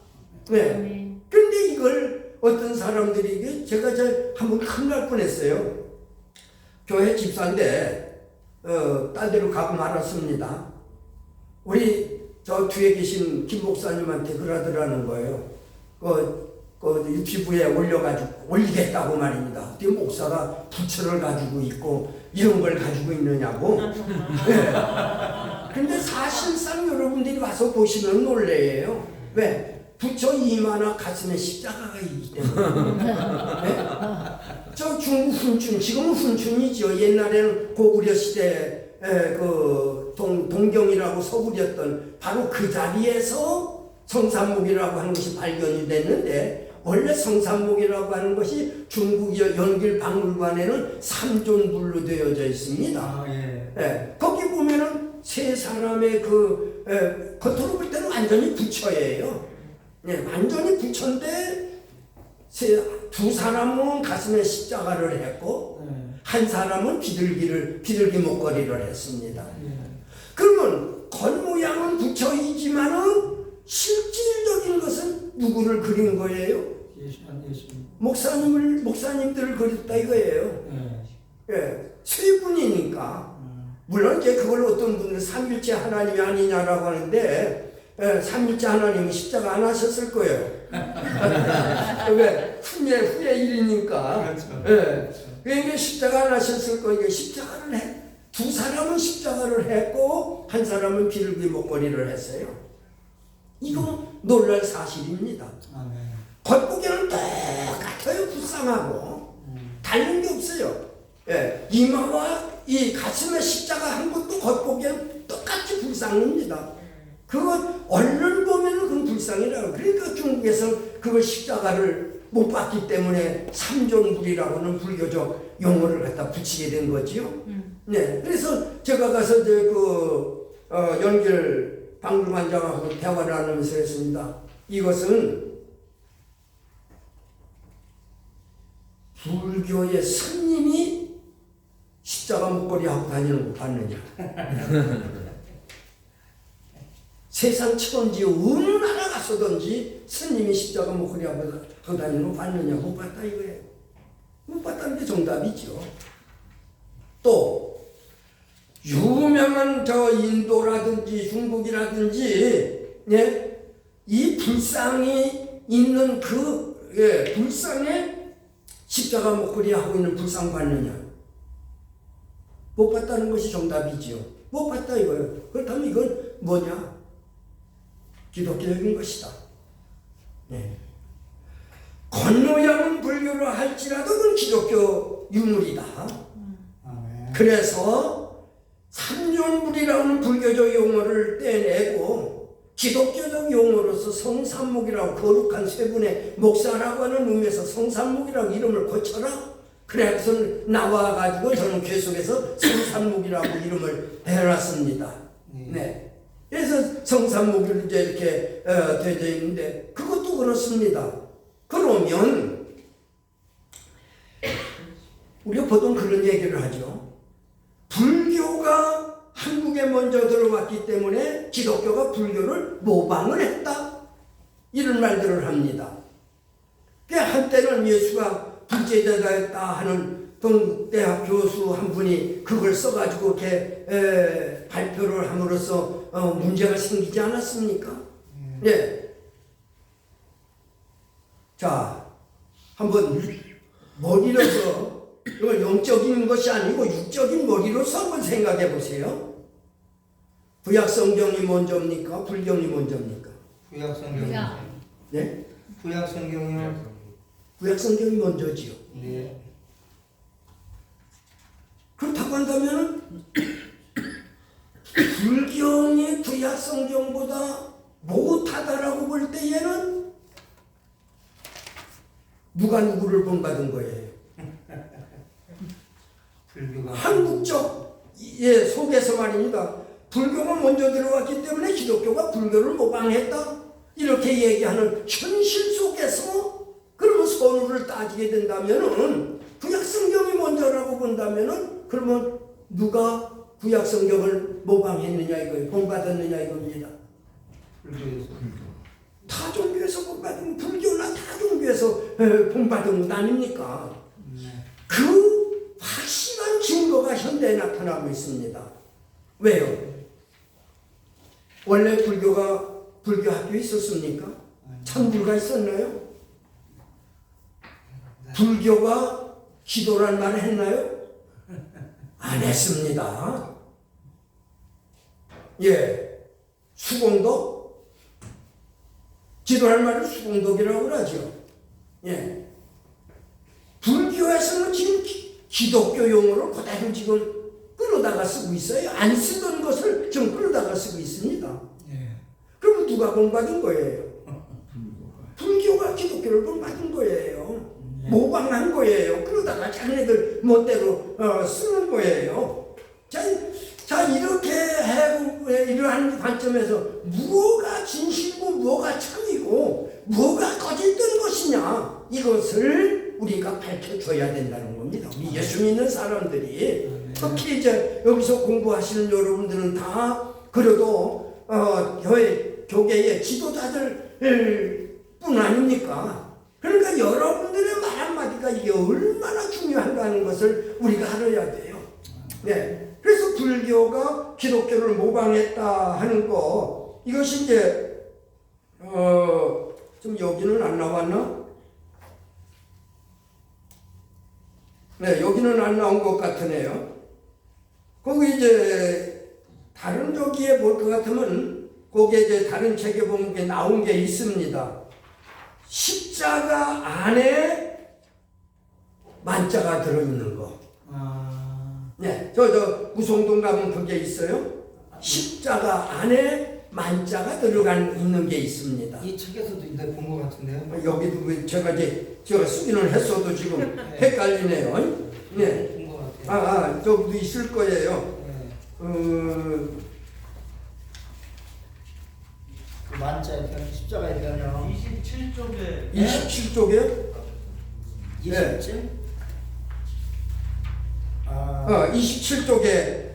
F: 네. 근데 이걸 어떤 사람들이 이게 제가 한번 큰일 날 뻔했어요. 교회 집사인데 딴 데로 가고 말았습니다. 우리 저 뒤에 계신 김 목사님한테 그러더라는 거예요. 유튜브에 올리겠다고 말입니다. 어떻게 목사가 부처를 가지고 있고 이런 걸 가지고 있느냐고. 네. 근데 사실상 여러분들이 와서 보시면 놀래요. 왜? 부처 이마나 가슴에 십자가가 있기 때문에. 네? 저 중국 훈춘, 지금은 훈춘이죠. 옛날에는 고구려 시대에 동경이라고 서구렸던 바로 그 자리에서 성산목이라고 하는 것이 발견이 됐는데, 원래 성산목이라고 하는 것이 중국 연길박물관에는 삼존불로 되어져 있습니다. 예, 거기 보면은 세 사람의 겉으로 볼 때는 완전히 부처예요. 예, 완전히 부처인데 두 사람은 가슴에 십자가를 했고 한 사람은 비둘기 목걸이를 했습니다. 그러면 겉모양은 부처이지만은 실질적인 것은 누구를 그린 거예요? 목사님들을 그렸다 이거예요. 예, 세 분이니까. 물론 이제 그걸 어떤 분들은 삼일째 하나님이 아니냐라고 하는데, 삼일째 하나님은 십자가 안 하셨을 거예요. 왜? 후에 일이니까. 예. 그러니까 십자가 안 하셨을 거니까 십자가를 두 사람은 십자가를 했고 한 사람은 비둘기 목걸이를 했어요. 이거 놀랄 사실입니다. 겉보기에는 똑같아요. 불쌍하고 다른 게 없어요. 예, 이마와 이 가슴에 십자가 한 것도 겉보기에는 똑같이 불쌍합니다. 그거 얼른 보면은 그건 불쌍이라고. 그러니까 중국에서 그걸 십자가를 못 봤기 때문에 삼존불이라고는 불교적 용어를 갖다 붙이게 된 거지요. 네, 그래서 제가 가서 연결 박물관장하고 대화를 하면서 했습니다. 이것은 불교의 스님이 십자가 목걸이 하고 다니는 거 봤느냐? 세상 천지 어느 나라 갔어든지 스님이 십자가 목걸이 하고 다니는 거 봤느냐? 못 봤다 이거예요. 못 봤다는 게 정답이죠. 또 유명한 인도라든지 중국이라든지, 예? 이 불상이 있는 불상에 십자가 목걸이 하고 있는 불상 봤느냐? 못 봤다는 것이 정답이지요. 못 봤다 이거예요. 그렇다면 이건 뭐냐? 기독교적인 것이다. 네. 겉모양은 불교로 할지라도 그건 기독교 유물이다. 그래서 삼존불이라는 불교적 용어를 떼내고 기독교적 용어로서 성산목이라고, 거룩한 세 분의 목사라고 하는 의미에서 성산목이라고 이름을 고쳐라. 그래서 나와가지고 저는 계속해서 성산목이라고 이름을 해놨습니다. 네. 그래서 성산목이 이제 이렇게 되어 있는데, 그것도 그렇습니다. 그러면 우리가 보통 그런 얘기를 하죠. 불교가 한국에 먼저 들어왔기 때문에 기독교가 불교를 모방을 했다. 이런 말들을 합니다. 한때는 예수가 불제자였다 하는 동대학 교수 한 분이 그걸 써가지고 이렇게 발표를 함으로써 문제가 생기지 않았습니까? 예. 자, 한번 머리로서, 이건 영적인 것이 아니고 육적인 머리로서 한번 생각해 보세요. 구약 성경이 먼저입니까? 불경이 먼저입니까?
C: 구약 성경.
F: 네?
C: 구약 성경이요.
F: 구약 성경이 먼저지요.
C: 네.
F: 그렇다고 한다면 불경이 구약 성경보다 못하다라고 볼 때에는 누가 누구를 본받은 거예요?
C: 불교가
F: 한국적 속에서 말입니다. 불교가 먼저 들어왔기 때문에 기독교가 불교를 모방했다. 이렇게 얘기하는 현실 속에서 그러면 선우를 따지게 된다면은 구약 성경이 먼저라고 본다면은 그러면 누가 구약 성경을 모방했느냐 이거예요. 본받았느냐 이겁니다.
C: 불교에서.
F: 다 종교에서 본받은 불교나 다 종교에서 본받은 것 아닙니까? 그 확실한 증거가 현대에 나타나고 있습니다. 왜요? 원래 불교 학교에 있었습니까? 참불가 있었나요? 불교가 기도란 말을 했나요? 안 했습니다. 예, 수공덕? 기도란 말을 수공덕이라고 그러죠. 예, 불교에서는 지금 기독교 용어를 그대로 지금 끌어다가 쓰고 있어요. 안 쓰던 것을 지금 끌어다가 쓰고 있습니다. 그러면 누가 본받은 거예요? 불교가 기독교를 본받은 거예요. 모방한 거예요. 그러다가 자기네들 멋대로 쓰는 거예요. 자 이렇게 해고 이러한 관점에서 무엇가 진실이고 무엇가 참이고 무엇가 거짓된 것이냐 이것을 우리가 밝혀줘야 된다는 겁니다. 우리 예수 믿는 사람들이 특히 이제 여기서 공부하시는 여러분들은 다 그래도 교계의 지도자들 뿐 아닙니까? 그러니까 여러분들의 말 한마디가 이게 얼마나 중요한가는 것을 우리가 알아야 돼요. 네. 그래서 불교가 기독교를 모방했다 하는 거, 이것이 이제, 좀 여기는 안 나왔나? 네, 여기는 안 나온 것 같으네요. 거기 이제, 다른 저기에 볼 것 같으면, 거기에 이제 다른 책에 보면 게 나온 게 있습니다. 십자가 안에 만자가 들어있는 거. 네, 저 무송동 가면 그게 있어요. 십자가 안에 만자가 있는 게 있습니다.
C: 이 책에서도 본 것 같은데요.
F: 여기도 제가 수기는 했어도 지금 헷갈리네요. 네,
C: 본 것 같아요.
F: 저기도 있을 거예요.
C: 그 만자의 변, 십자가의 변형
H: 27쪽에
F: 27쪽에
C: 27?
F: 27쪽에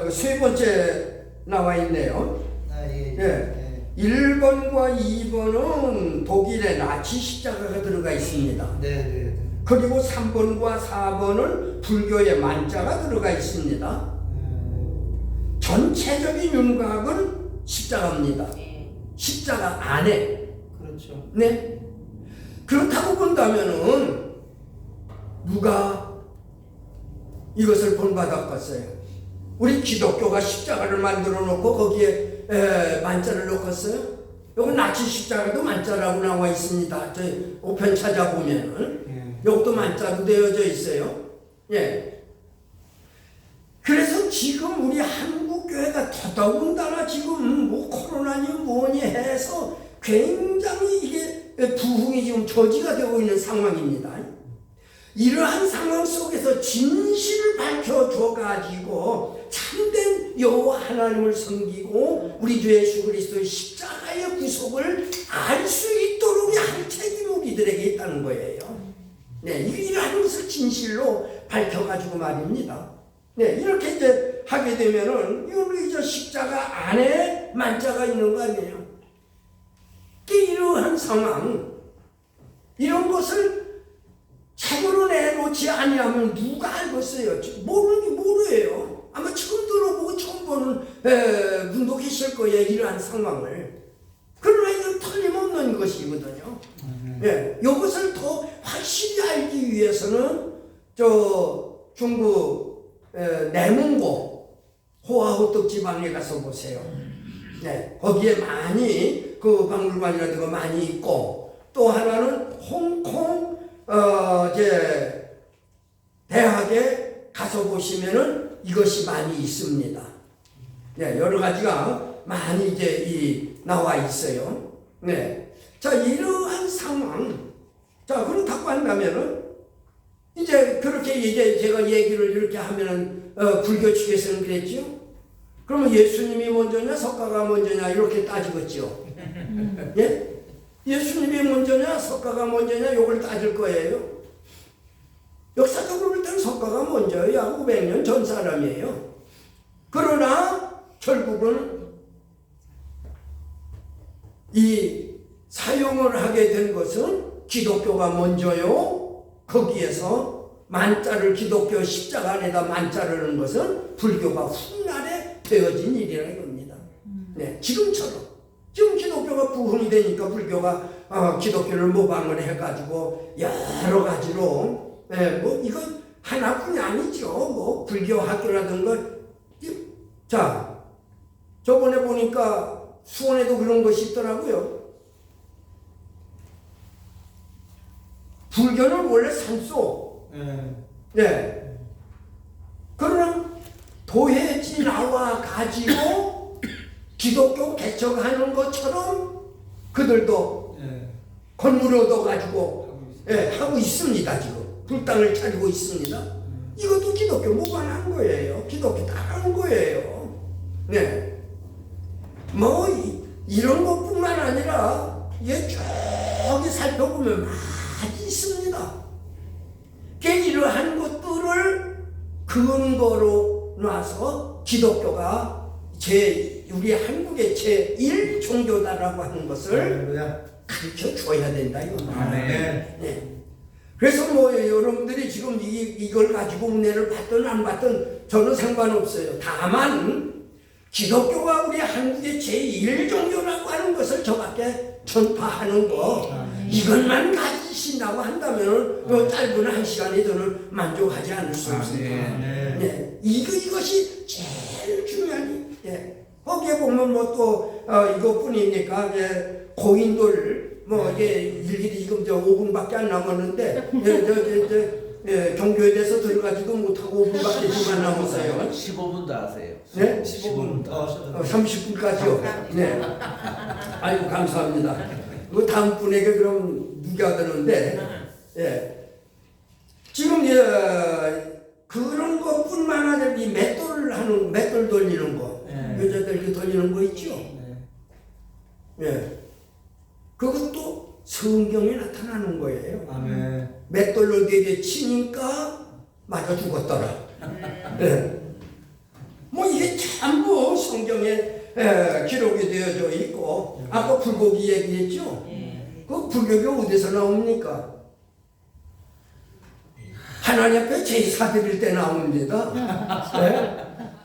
F: 세 번째 나와 있네요.
C: 예.
F: 1번과 2번은 독일의 나치 십자가가 들어가 있습니다.
C: 네.
F: 그리고 3번과 4번은 불교의 만자가 들어가 있습니다. 전체적인 윤곽은 십자가입니다. 십자가 안에.
C: 그렇죠.
F: 네. 그렇다고 본다면은 누가 이것을 본받았겠어요? 우리 기독교가 십자가를 만들어 놓고 거기에 만자를 넣었어요? 여기 나치 십자가도 만자라고 나와 있습니다. 저 5편 찾아보면은 여기도 만자로 되어져 있어요. 예. 그래서 지금 우리 한국교회가 더더군다나 지금 뭐 코로나니 뭐니 해서 굉장히 이게 부흥이 지금 저지가 되고 있는 상황입니다. 이러한 상황 속에서 진실을 밝혀줘 가지고 참된 여호와 하나님을 섬기고 우리 주 예수 그리스도의 십자가의 구속을 알 수 있도록 할 책임이 우리들에게 있다는 거예요. 네, 이러한 것을 진실로 밝혀가지고 말입니다. 네, 이렇게 이제 하게 되면은 이거는 이제 십자가 안에 만자가 있는 거 아니에요. 이러한 상황, 이런 것을 책으로 내놓지 아니하면 누가 알겠어요? 모르는 게 모르예요. 아마 처음 들어보고 처음 보는 분도 계실 거예요. 이러한 상황을. 그러나 이건 틀림없는 것이거든요. 예, 이것을 더 확실히 알기 위해서는 중국 내몽고 호화호떡 지방에 가서 보세요. 네, 거기에 많이 그 박물관이라든가 많이 있고, 또 하나는 홍콩 이제 대학에 가서 보시면은 이것이 많이 있습니다. 네, 여러 가지가 많이 이제 나와 있어요. 네, 자 이러한 상황, 자 그렇다고 한다면은 이제 그렇게 이제 제가 얘기를 이렇게 하면은 불교 측에서는 그랬죠. 그러면 예수님이 먼저냐 석가가 먼저냐 이렇게 따지겠죠. 예? 예수님이 먼저냐 석가가 먼저냐 이걸 따질 거예요. 역사적으로 볼 때는 석가가 먼저예요. 약 500년 전 사람이에요. 그러나 결국은 이 기독교가 먼저요. 거기에서 만자를 기독교 십자가 안에다 만자를 넣은 것은 불교가 훗날에 되어진 일이라 이겁니다. 네, 지금처럼 지금 기독교가 부흥이 되니까 불교가 기독교를 모방을 해가지고 여러 가지로 뭐 이건 하나뿐이 아니죠. 뭐 불교 학교라든가 자 저번에 보니까 수원에도 그런 것이 있더라고요. 불교는 원래 산속. 네. 그러나 도해지 나와 가지고 기독교 개척하는 것처럼 그들도 건물을 얻어가지고 하고 있습니다. 지금 불당을 차리고 있습니다. 이것도 기독교 모방한 거예요. 기독교 따라한 거예요. 네. 뭐 이런 것뿐만 아니라 저기 살펴보면 많이 있습니다. 이러한 것들을 근거로 놔서 기독교가 우리 한국의 제1 종교다라고 하는 것을 가르쳐 줘야 된다 이겁니다. 네. 그래서 뭐 여러분들이 지금 이걸 가지고 은혜를 받든 안 받든 저는 상관없어요. 다만 기독교가 우리 한국의 제1 종교라고 하는 것을 저밖에 전파하는 거 이것만 가지신다고 한다면 요 짧은 1시간에 저는 만족하지 않을 수 없습니다. 네. 이것이 제일 중요한 거기에 보면 뭐 또 이것뿐이니까 고인돌 뭐 일일이 지금 5분밖에 안 남았는데 경교에 대해서 들어가지도 못하고 5분밖에 지금 안 남았어요.
H: 15분도 하세요.
F: 네?
C: 15분 더 하셔도
F: 30분까지요. 네. 아이고 감사합니다. 그 다음 분에게 그럼 누가 되는데, 지금 그런 것뿐만 아니라 이 맷돌 돌리는 거, 여자들 이렇게 돌리는 거 있죠. 그것도 성경에 나타나는 거예요.
C: 아멘.
F: 맷돌로 내게 치니까 맞아 죽었더라. 뭐 이게 전부 성경에 기록이 되어져 있고 아까 불고기 얘기했죠. 그 불고기 어디서 나옵니까? 하나님 앞에 제사 드릴 때 나옵니다.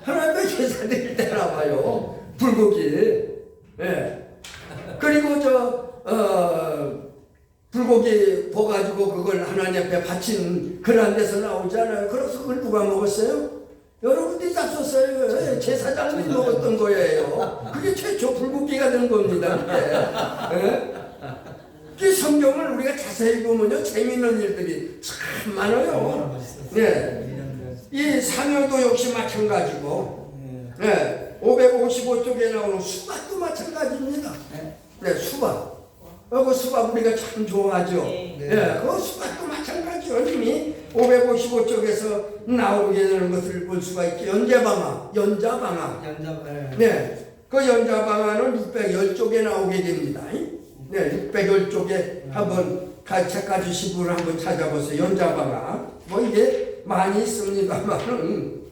F: 하나님 앞에 제사 드릴 때 나와요. 불고기. 그리고 불고기 버가지고 그걸 하나님 앞에 바친 그런 데서 나오잖아요. 그래서 그걸 누가 먹었어요? 여러분들이 잡섰어요. 제사장들이 먹었던 거예요. 그게 최초 불고기가 된 겁니다. 이 성경을 우리가 자세히 보면요 재미있는 일들이 참 많아요. 이 상여도 역시 마찬가지고 555쪽에 나오는 수박도 마찬가지입니다. 수박. 그 수박 우리가 참 좋아하죠. 그 수박도 마찬가지요. 이미 555쪽에서 나오게 되는 것을 볼 수가 있죠. 연자방아. 그 연자방아는 610쪽에 나오게 됩니다. 610쪽에 한번 책가지시부를 한번 찾아보세요. 연자방아. 뭐 이게 많이 있습니다만은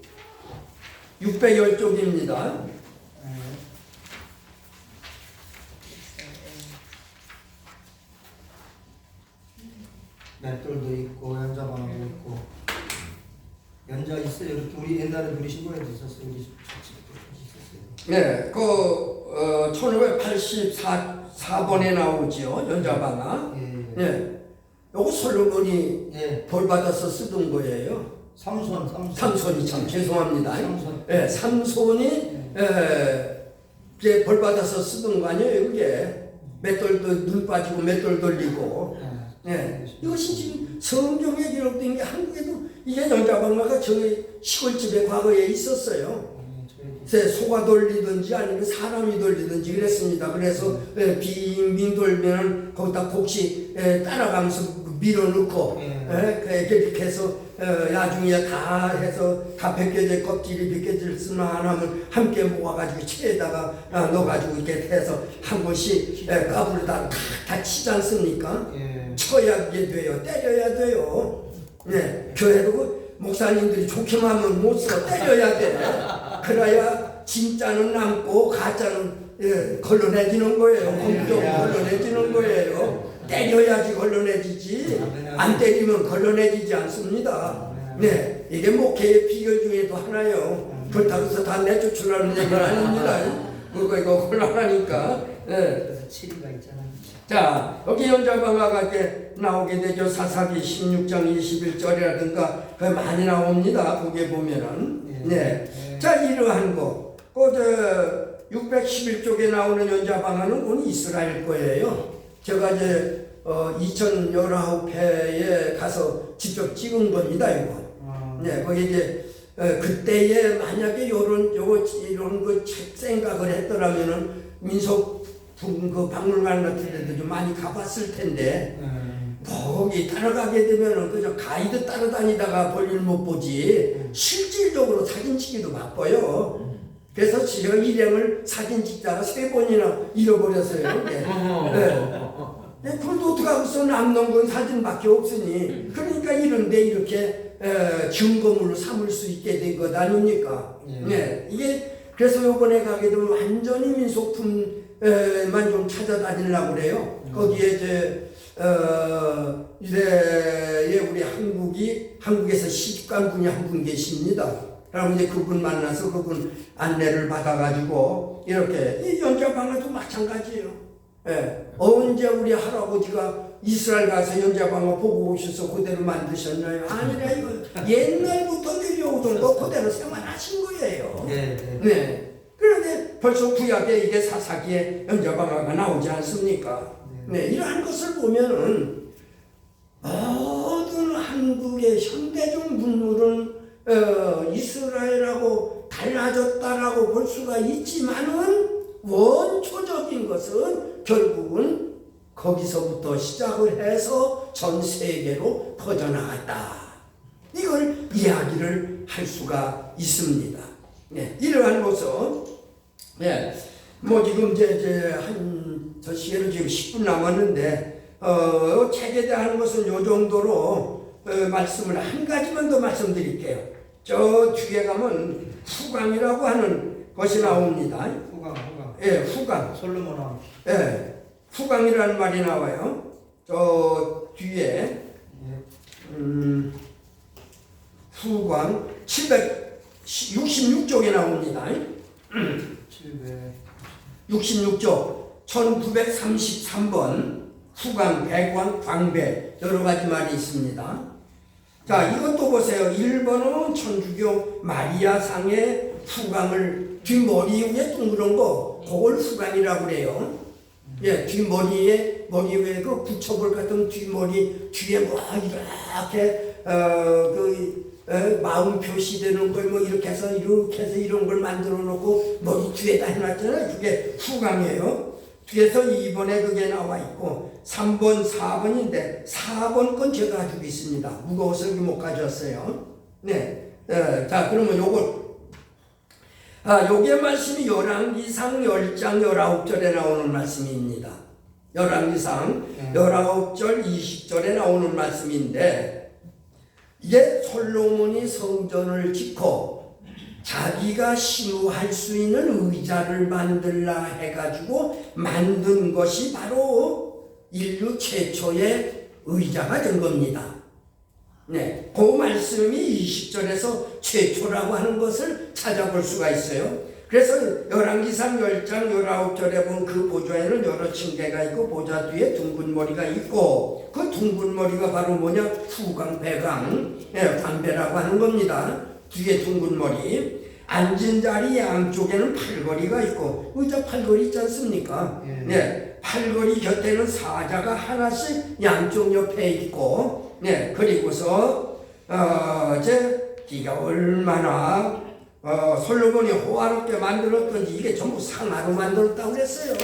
F: 610쪽입니다.
C: 맷돌도 있고 연자방도 있고 연자 있어요. 이렇게 우리 옛날에 우리 시골에도 있었어요. 우리 있었어요.
F: 1584번에 나오죠. 연자방아. 요거 솔로몬이 벌 받아서 쓰던 거예요. 삼손이 참 죄송합니다. 삼손이 벌 받아서 쓰던 거 아니에요. 이게 맷돌도 눈 빠지고 맷돌 돌리고. 이것이 지금 성경에 기록된 게 한국에도 이게 연자방아가 저희 시골집에 과거에 있었어요. 소가 돌리든지 아니면 사람이 돌리든지 그랬습니다. 그래서 빙빙 돌면 거기다 곡식 따라가면서 밀어넣고 이렇게 해서 나중에 다 해서 다 벗겨질 껍질이 벗겨질 안 하면 함께 모아가지고 체에다가 넣어가지고 이렇게 해서 한 번씩 까불에다 다 치지 않습니까? 쳐야 돼요. 때려야 돼요. 교회도 목사님들이 좋게만 하면 못 써. 때려야 돼. 그래야 진짜는 남고 가짜는 걸러내지는 거예요. 공적으로 걸러내지는 거예요. 때려야지 걸러내지지 안 때리면 걸러내지지 않습니다. 네, 이게 목회의 비결 중에도 하나요. 그렇다고 해서 다 내쫓으라는 얘기는 아닙니다. 이거 곤란하니까. 네.
C: 그래서 7위가 있잖아.
F: 자, 여기 연자방아가 이제 나오게 되죠. 사사기 16장 21절이라든가 그 많이 나옵니다. 거기에 보면은. 네. 자, 이러한 거. 그 611쪽에 나오는 연자방아는 곧 이스라엘 거예요. 제가 이제 2019회에 가서 직접 찍은 겁니다, 이거. 네, 거기 이제 그때에 만약에 이런 그 생각을 했더라면은 민속 그 박물관 같은 데도 좀 많이 가봤을 텐데 거기 따라가게 되면은 그저 가이드 따라다니다가 볼일 못 보지 실질적으로 사진 찍기도 바빠요. 그래서 제가 일행을 사진 찍다가 3번이나 잃어버렸어요. 네. 네. 그래도 어떡하겠어. 남는 건 사진밖에 없으니. 그러니까 이런데 이렇게 증거물로 삼을 수 있게 된 것 아닙니까? 네. 이게 그래서 요번에 가게 되면 완전히 민속품만 좀 찾아다니려고 그래요. 거기에 이제 유대의 우리 한국에서 시집간 분이 한 분 계십니다. 그럼 이제 그분 만나서 그분 안내를 받아가지고 이렇게 이 연자방아도 마찬가지예요. 예. 언제 우리 할아버지가 이스라엘 가서 연자방아 보고 오셔서 그대로 만드셨나요? 아니라 이거 옛날부터 내려오던 거 그대로 생활하신 거예요. 네. 그런데 벌써 구약에 이게 사사기에 연자방아가 나오지 않습니까? 네. 이러한 것을 보면은 모든 한국의 현대적 문물은 이스라엘하고 달라졌다라고 볼 수가 있지만은 원초적인 것은 결국은 거기서부터 시작을 해서 전 세계로 퍼져나갔다. 이걸 이야기를 할 수가 있습니다. 네, 이러한 것은 네, 뭐 지금 이제 저 시계로 지금 10분 남았는데 책에 대한 것은 요 정도로 말씀을 한 가지만 더 말씀드릴게요. 저 뒤에 가면 후강이라고 하는 것이 나옵니다.
C: 후강.
F: 예, 후강.
C: 솔로몬 왕.
F: 예, 후강이라는 말이 나와요. 저 뒤에 후강 766쪽에 나옵니다. 66쪽 1933번 후강, 배광, 광배 여러 가지 말이 있습니다. 자, 이것도 보세요. 1번은 천주교 마리아상의 후강을 뒷머리 위에 둥그런 거 그걸 후강이라고 그래요. 예, 머리 위에 그 붙여볼 같은 뒷머리 뒤에 뭐 이렇게 마음 표시되는 걸 뭐 이렇게 해서 이런 걸 만들어 놓고 머리 뒤에다 해놨잖아요. 그게 후강이에요. 뒤에서 2번에 그게 나와 있고 3번, 4번인데 4번 건 제가 가지고 있습니다. 무거워서 못 가져왔어요. 네. 자, 그러면 요게 말씀이 열왕기상 10장 19절에 나오는 말씀입니다. 열왕기상 19절 20절에 나오는 말씀인데 이게 솔로몬이 성전을 짓고 자기가 시무할 수 있는 의자를 만들라 해가지고 만든 것이 바로 인류 최초의 의자가 된 겁니다. 네, 그 말씀이 20절에서 최초라고 하는 것을 찾아볼 수가 있어요. 그래서 열왕기상 10장 19절에 보면 그 보좌에는 여러 층계가 있고 보좌 뒤에 둥근 머리가 있고 그 둥근 머리가 바로 뭐냐? 후강, 배강, 광배라고 하는 겁니다. 뒤에 둥근 머리. 앉은 자리 양쪽에는 팔걸이가 있고 의자 팔걸이 있지 않습니까? 네, 팔걸이 곁에는 사자가 하나씩 양쪽 옆에 있고 네, 그리고서 기가 얼마나 솔로몬이 호화롭게 만들었던지 이게 전부 상아로 만들었다고 그랬어요.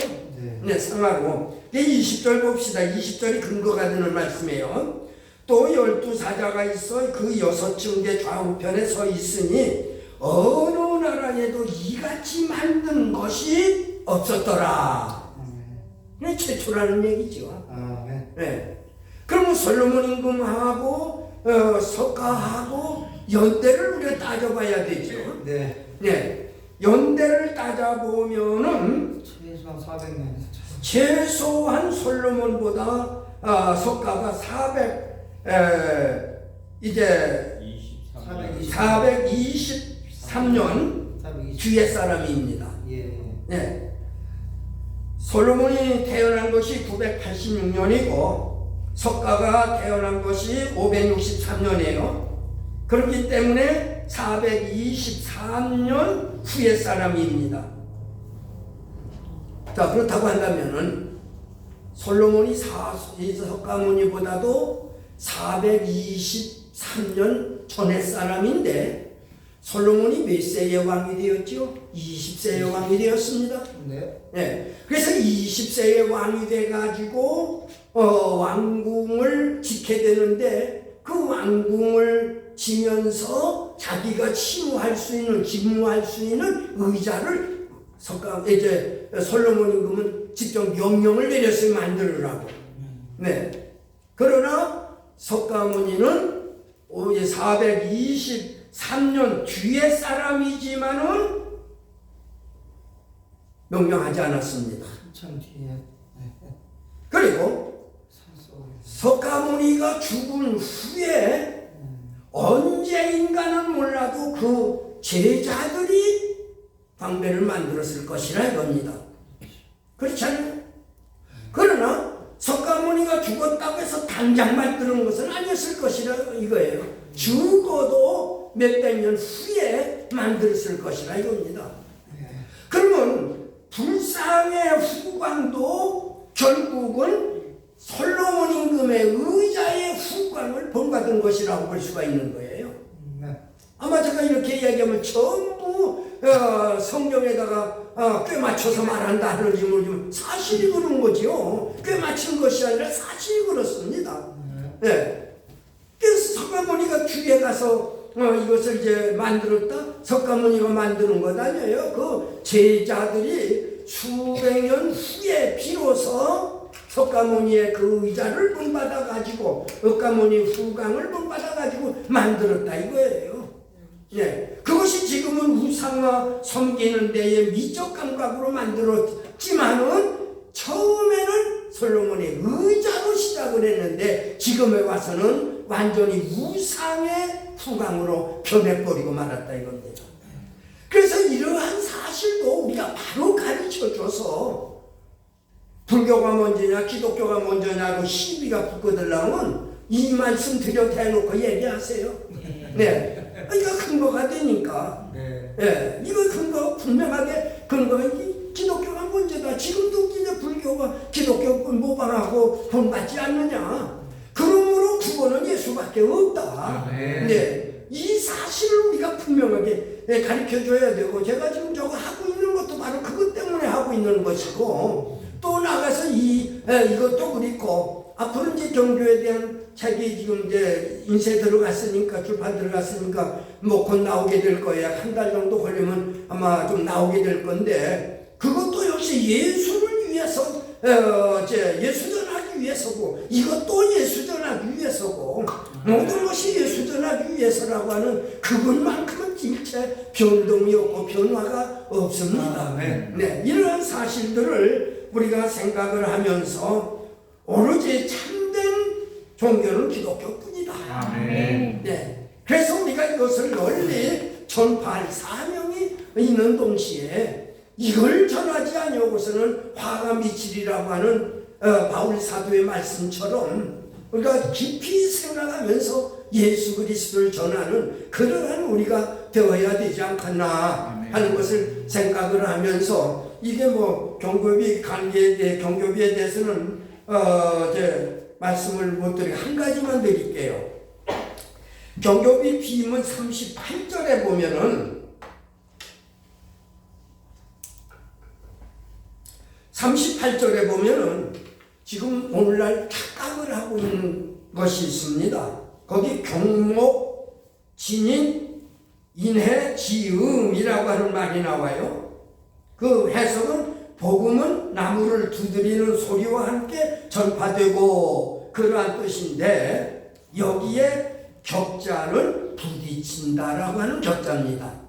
F: 네, 상아로. 20절 봅시다. 20절이 근거가 되는 말씀이에요. 또 12사자가 있어 그 6층계 좌우편에 서 있으니 어느 나라에도 이같이 만든 것이 없었더라. 최초라는 얘기죠. 네. 그러면 솔로몬 임금하고 석가하고 연대를 우리가 따져봐야 되죠. 네. 연대를 따져보면은
C: 최소한 400년.
F: 최소한 솔로몬보다 석가가 423년 뒤의 사람입니다.
C: 예.
F: 네. 솔로몬이 태어난 것이 986년이고 석가가 태어난 것이 563년이에요. 그렇기 때문에 423년 후의 사람입니다. 자, 그렇다고 한다면은 솔로몬이 석가모니보다도 423년 전의 사람인데 솔로몬이 몇 세의 왕이 되었죠? 20세의 왕이 되었습니다.
C: 네.
F: 네. 그래서 20세의 왕이 돼가지고 왕궁을 지게 되는데 그 왕궁을 지면서 자기가 직무할 수 있는 의자를 솔로몬이 그러면 직접 명령을 내렸어요. 만들으라고. 네. 그러나 석가모니는 423년 뒤의 사람이지만은 명령하지 않았습니다.
C: 한참 뒤에.
F: 그리고 석가모니가 죽은 후에 언제인가는 몰라도 그 제자들이 방배를 만들었을 것이라 이겁니다. 그렇잖아요? 그러나 석가모니가 죽었다고 해서 당장 만드는 것은 아니었을 것이라 이거예요. 죽어도 몇백 년 후에 만들었을 것이라 이겁니다. 그러면 불상의 후광도 결국은 솔로몬 임금의 의자의 후광을 본받은 것이라고 볼 수가 있는 거예요. 아마 제가 이렇게 이야기하면 전부 성경에다가 꽤 맞춰서 말한다 하는지 모르지만 사실이 그런 거죠. 꽤 맞춘 것이 아니라 사실이 그렇습니다. 네. 그래서 석가모니가 뒤에 가서 이것을 이제 만들었다? 석가모니가 만드는 것 아니에요. 그 제자들이 수백 년 후에 비로소 석가모니의 그 의자를 본받아가지고 석가모니 후광을 본받아가지고 만들었다 이거예요. 예, 그것이 지금은 우상화 섬기는 데에 미적 감각으로 만들었지만은 처음에는 솔로몬의 의자로 시작을 했는데 지금에 와서는 완전히 우상의 후광으로 변해버리고 말았다 이겁니다. 그래서 이러한 사실도 우리가 바로 가르쳐줘서 불교가 먼저냐 기독교가 먼저냐고 시비가 붙거들라면 이 말씀 드려 대놓고 얘기하세요. 네. 이거 근거가 되니까. 네. 이거 근거 분명하게 근거가 기독교가 먼저다. 지금도 이제 불교가 기독교 모방하고 본받지 않느냐. 그러므로 구원은 예수밖에 없다. 네. 이 사실을 우리가 분명하게 가르쳐줘야 되고 제가 지금 저거 하고 있는 것도 바로 그것 때문에 하고 있는 것이고 또 나가서 이것도 그렇고 앞으로 이제 종교에 대한 책이 지금 이제 인쇄 들어갔으니까 출판 들어갔으니까 뭐 곧 나오게 될 거예요. 한 달 정도 걸리면 아마 좀 나오게 될 건데 그것도 역시 예수를 위해서 예수전하기 위해서고 이것도 예수전하기 위해서고 모든 것이 예수전하기 위해서라고 하는 그것만큼은 일체 변동이 없고 변화가 없습니다. 네, 이러한 사실들을 우리가 생각을 하면서 오로지 참된 종교는 기독교뿐이다. 네. 그래서 우리가 이것을 널리 전파할 사명이 있는 동시에 이걸 전하지 아니하고서는 화가 미치리라고 하는 바울 사도의 말씀처럼 우리가 깊이 생각하면서 예수 그리스도를 전하는 그러한 우리가 되어야 되지 않겠나 하는 것을 생각을 하면서 이게 뭐 경교비에 대해서는 이제 말씀을 못 드리고 한 가지만 드릴게요. 경교비 비문 38절에 보면은 38절에 보면은 지금 오늘날 착각을 하고 있는 것이 있습니다. 거기 경목, 진인, 인해, 지음이라고 하는 말이 나와요. 그 해석은 복음은 나무를 두드리는 소리와 함께 전파되고 그러한 뜻인데 여기에 격자는 부딪힌다라고 하는 격자입니다.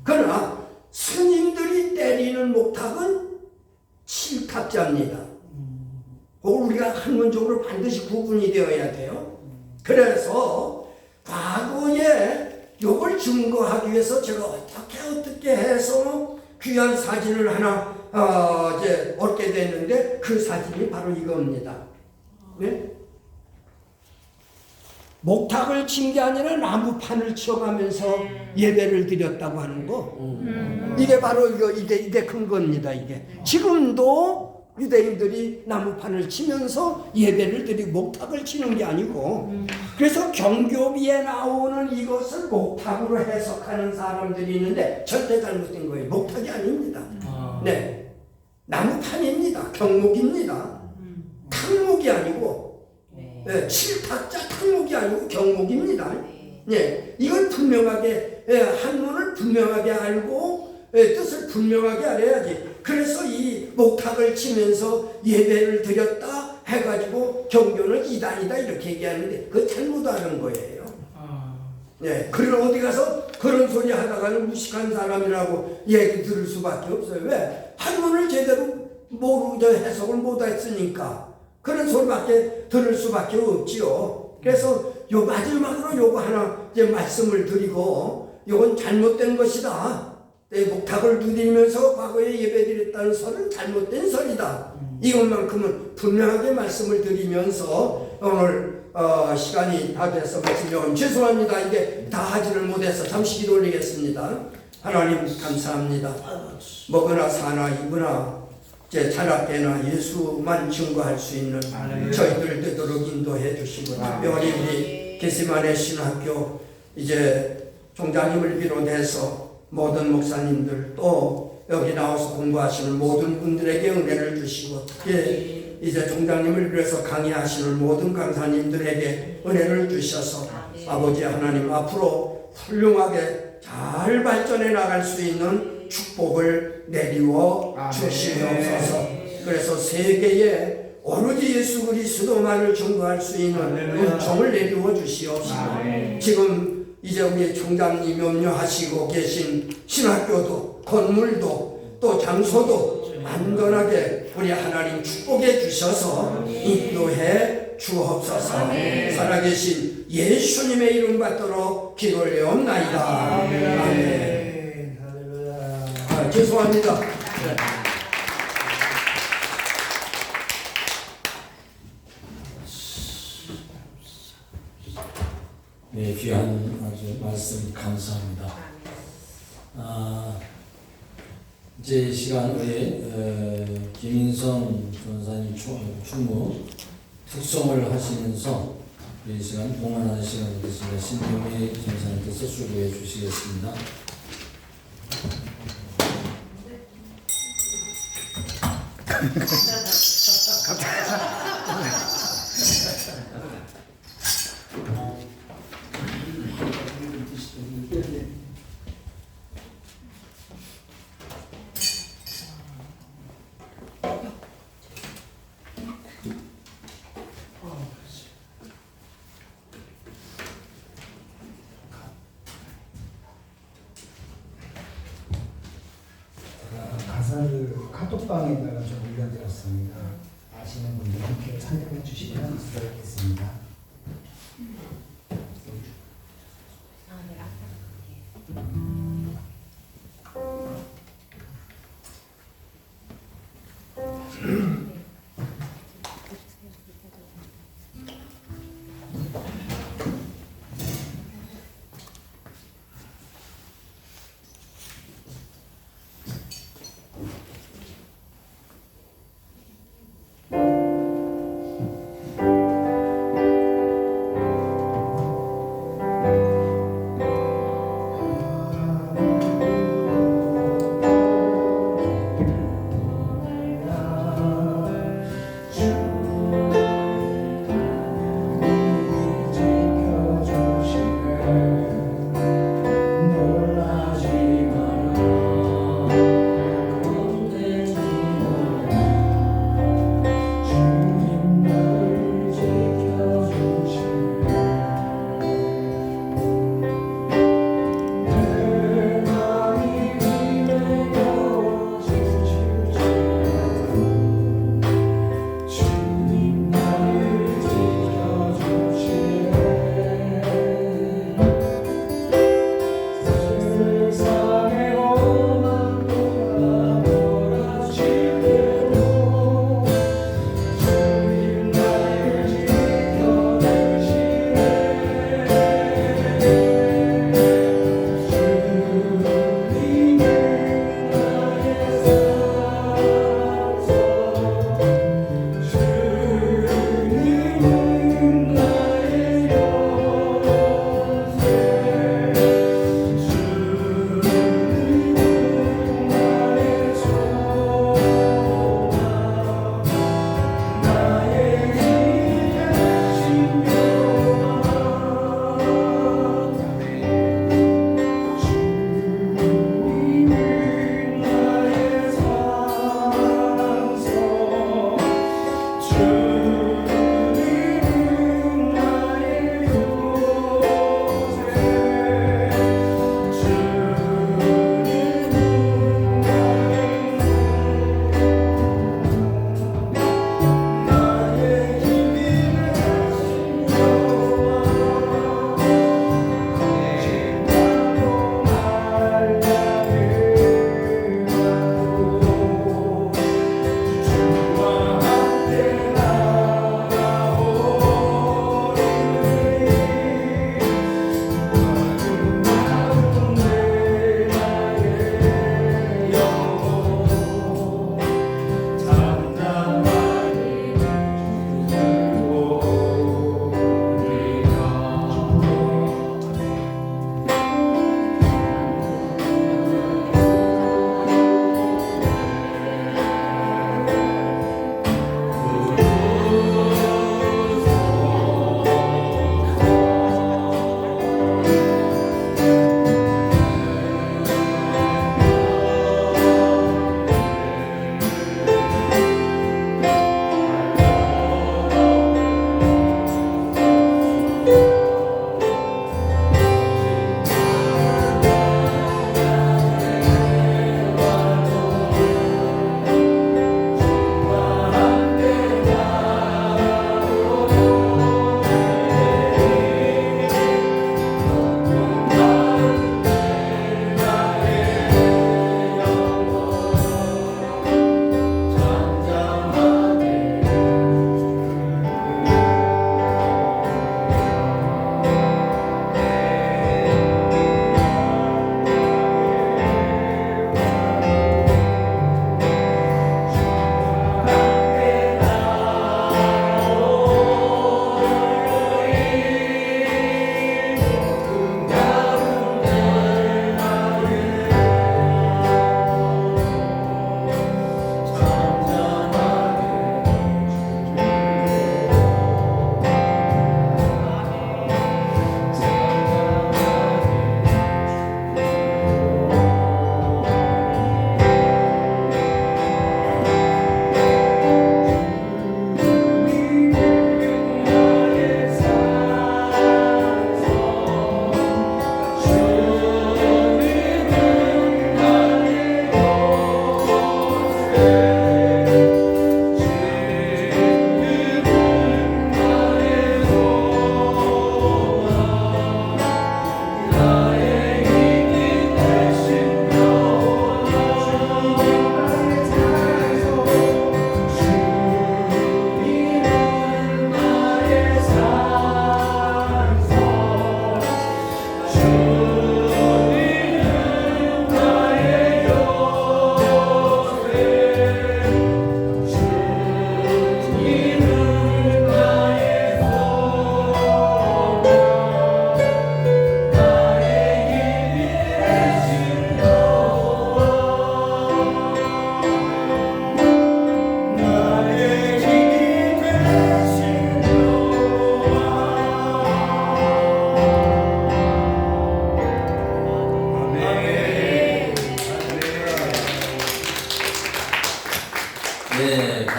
F: 그러나 스님들이 때리는 목탁은 칠탁자입니다. 우리가 학문적으로 반드시 구분이 되어야 돼요. 그래서 과거에 요걸 증거하기 위해서 제가 어떻게 해서 귀한 사진을 하나 이제 얻게 됐는데 그 사진이 바로 이겁니다. 네? 목탁을 친 게 아니라 나무판을 치워가면서 예배를 드렸다고 하는 거. 이게 바로 이게 근거입니다. 이게 지금도 유대인들이 나무판을 치면서 예배를 드리고 목탁을 치는 게 아니고, 그래서 경교비에 나오는 이것을 목탁으로 해석하는 사람들이 있는데 절대 잘못된 거예요. 목탁이 아닙니다. 네, 나무판입니다. 경목입니다. 탕목이 아니고, 네, 칠탁자 탕목이 아니고 경목입니다. 네, 이건 분명하게, 한문을 분명하게 알고 뜻을 분명하게 알아야지. 그래서 이 목탁을 치면서 예배를 드렸다 해가지고 경교는 이단이다 이렇게 얘기하는데 그거 잘못하는 거예요. 네, 그걸 어디 가서 그런 소리 하다가는 무식한 사람이라고 얘기 들을 수밖에 없어요. 왜? 한문을 제대로 모르고 해석을 못했으니까 그런 소리밖에 들을 수밖에 없지요. 그래서 요 마지막으로 요거 하나 이제 말씀을 드리고, 요건 잘못된 것이다. 목탁을 두드리면서 과거에 예배드렸다는 설은 잘못된 설이다. 이것만큼은 분명하게 말씀을 드리면서 오늘 시간이 다 돼서 말씀드리면 죄송합니다. 이게 다 하지를 못해서 잠시 기도 올리겠습니다. 하나님 감사합니다. 먹으나 사나 입으나 제 자락되나 예수만 증거할 수 있는 저희들 되도록 인도해 주시고, 특별히 우리 게시만의 신학교 이제 총장님을 비롯해서 모든 목사님들 또 여기 나와서 공부하시는 모든 분들에게 은혜를 주시고, 특히 이제 총장님을 비롯해서 강의하시는 모든 강사님들에게 은혜를 주셔서 아버지 하나님 앞으로 훌륭하게 잘 발전해 나갈 수 있는 축복을 내리워 주시옵소서. 그래서 세계에 오로지 예수 그리스도만을 증거할 수 있는 은총을 내리워 주시옵소서. 지금 이제 우리 총장님 염려하시고 계신 신학교도 건물도 또 장소도 안전하게 우리 하나님 축복해 주셔서 인도해 주옵소서. 살아계신 예수님의 이름 받도록 기도 올려옵나이다. 아멘. 죄송합니다.
A: 네, 귀한 아주 말씀 감사합니다. 이제 이 시간 우리 김인성 전사님 충무 특송을 하시면서 이 시간 봉헌하는 시간이 되겠습니다. 신동희 전사님께서 수고해 주시겠습니다.
H: 가사를 카톡방에다가 좀 올려드렸습니다. 아시는 분들 함께 참여해 주시면 좋겠습니다.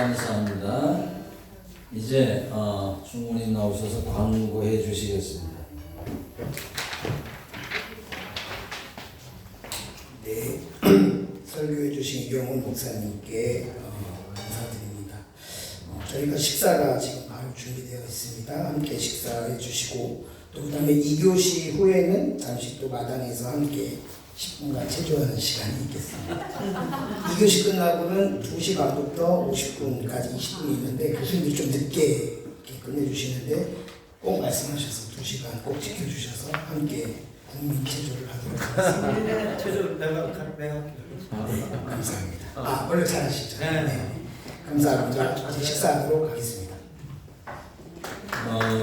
A: 감사합니다. 이제 충분히 나오셔서 광고해 주시겠습니다.
H: 네, 설교해 주신 이경훈 목사님께 감사드립니다. 저희가 식사가 지금 바로 준비되어 있습니다. 함께 식사해 주시고 또 그다음에 2교시 후에는 잠시 또 마당에서 함께 10분간 체조하는 시간이 있겠습니다. 2교시 끝나고는 2시 반부터 50분까지 20분이 있는데 교수님이 좀 늦게 이렇게 끝내주시는데 꼭 말씀하셔서 2시간 꼭 지켜주셔서 함께 국민 체조를 하도록 하겠습니다.
C: 최저 내가
H: 감사합니다. 원래 잘하시죠?
C: 네.
H: 감사합니다. 이제 식사하도록 하겠습니다.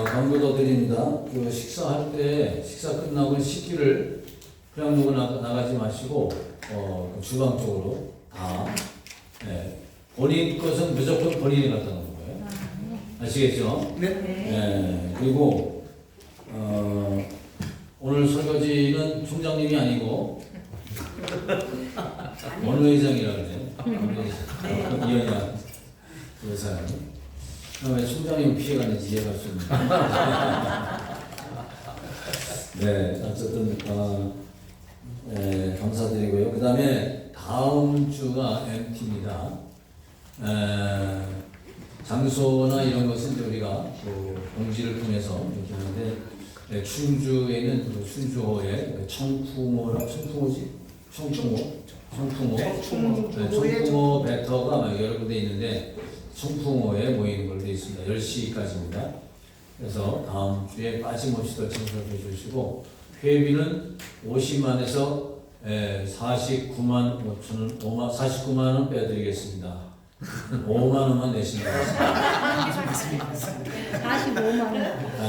A: 광고 더 드립니다. 그 식사할 때 식사 끝나고 식기를 그냥 누구 나가지 마시고 그 주방 쪽으로 다 본인 것은 무조건 본인이 갖다 놓는 거예요. 아시겠죠?
C: 네.
A: 그리고 오늘 설거지는 총장님이 아니고 원회장이라고 그래요. 이현양 여사님. 왜 총장님 피해가는지 이해가 좀. 네, 어쨌든 감사드리고요. 그 다음에 다음 주가 MT입니다. 장소나 이런 것은 이제 우리가 그 공지를 통해서 이렇게 하는데 충주에는 그 충주호에 청풍호 배터가 막 여러 군데 있는데 청풍호에 모이는 걸로 되어 있습니다. 10시까지입니다. 그래서 다음 주에 빠짐없이 더 참석해 주시고 회비는 50만에서 49만 5천 원, 49만 원 빼드리겠습니다. 5만 원만 내시면 되겠습니다.
G: 45만 원.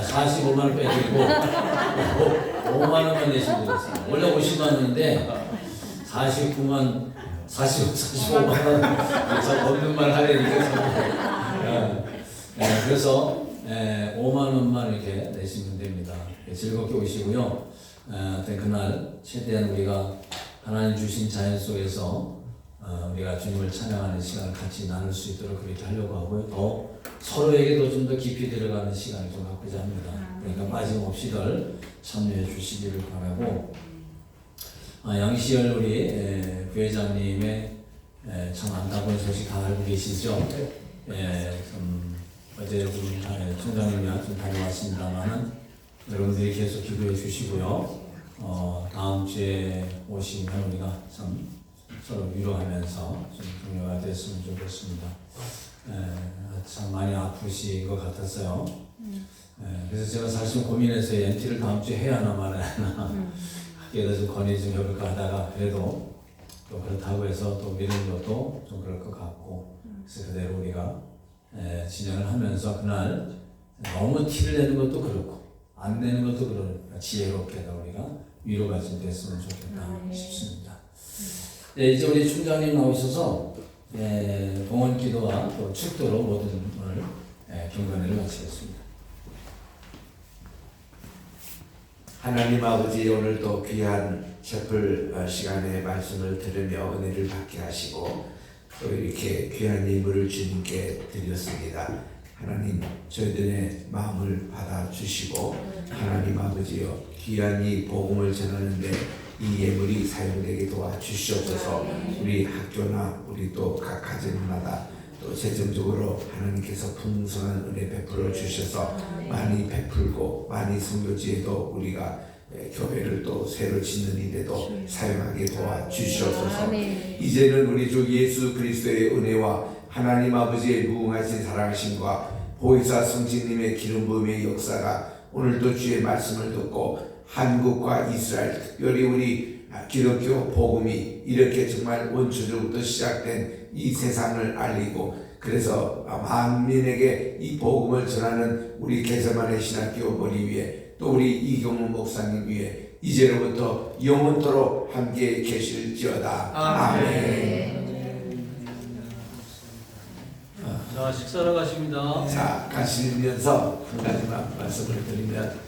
A: 45만 원 빼드리고 5만 원만 내시면 되겠습니다. 원래 50만 원인데 45만 원 없는 말 하려니까 그래서 5만 원만 이렇게 내시면 됩니다. 즐겁게 오시고요. 그날 최대한 우리가 하나님 주신 자연 속에서 우리가 주님을 찬양하는 시간을 같이 나눌 수 있도록 그렇게 하려고 하고요. 더 서로에게도 좀 더 깊이 들어가는 시간을 좀 갖고자 합니다. 그러니까 빠짐없이들 참여해 주시기를 바라고 양시열 우리 부회장님의 참 안타까운 소식 다 알고 계시죠? 어제 총장님이랑 좀 다녀왔습니다만은 여러분들이 계속 기도해 주시고요. 다음 주에 오시면 우리가 참 서로 위로하면서 좀 격려가 됐으면 좋겠습니다. 참 많이 아프신 것 같았어요. 그래서 제가 사실 고민해서 MT를 다음 주에 해야 하나 말아야 하나 하기에도 좀 건의 좀 해볼까 하다가 그래도 또 그렇다고 해서 또 미루는 것도 좀 그럴 것 같고 그래서 그대로 우리가 진행을 하면서 그날 너무 티를 내는 것도 그렇고 안 내는 것도 그러니까 지혜롭게 우리가 위로가 좀 됐으면 좋겠다 싶습니다. 이제 우리 총장님 나오셔서 봉헌 기도와 또 축도로 모든 오늘 경건회를 마치겠습니다.
E: 하나님 아버지 오늘도 귀한 셰플 시간에 말씀을 들으며 은혜를 받게 하시고 또 이렇게 귀한 예물을 주님께 드렸습니다. 하나님 저희들의 마음을 받아주시고 하나님 아버지여 귀한 이 복음을 전하는데 이 예물이 사용되게 도와주시옵소서. 우리 학교나 우리 또 각 가정마다 또 재정적으로 하나님께서 풍성한 은혜 베풀어 주셔서 많이 베풀고 많이 선교지에도 우리가 교회를 또 새로 짓는 일에도 사용하게 도와주시옵소서. 이제는 우리 주 예수 그리스도의 은혜와 하나님 아버지의 무궁하신 사랑하심과 보혜사 성령님의 기름 부음의 역사가 오늘도 주의 말씀을 듣고 한국과 이스라엘 특별히 우리 기독교 복음이 이렇게 정말 원초적부터 시작된 이 세상을 알리고 그래서 만민에게 이 복음을 전하는 우리 개성만의 신학교 머리 위에 또 우리 이경훈 목사님 위에 이제로부터 영원토록 함께 계실지어다. 아멘.
A: 자, 식사하러 가십니다.
E: 자, 가시면서 한 가지만 말씀을 드리면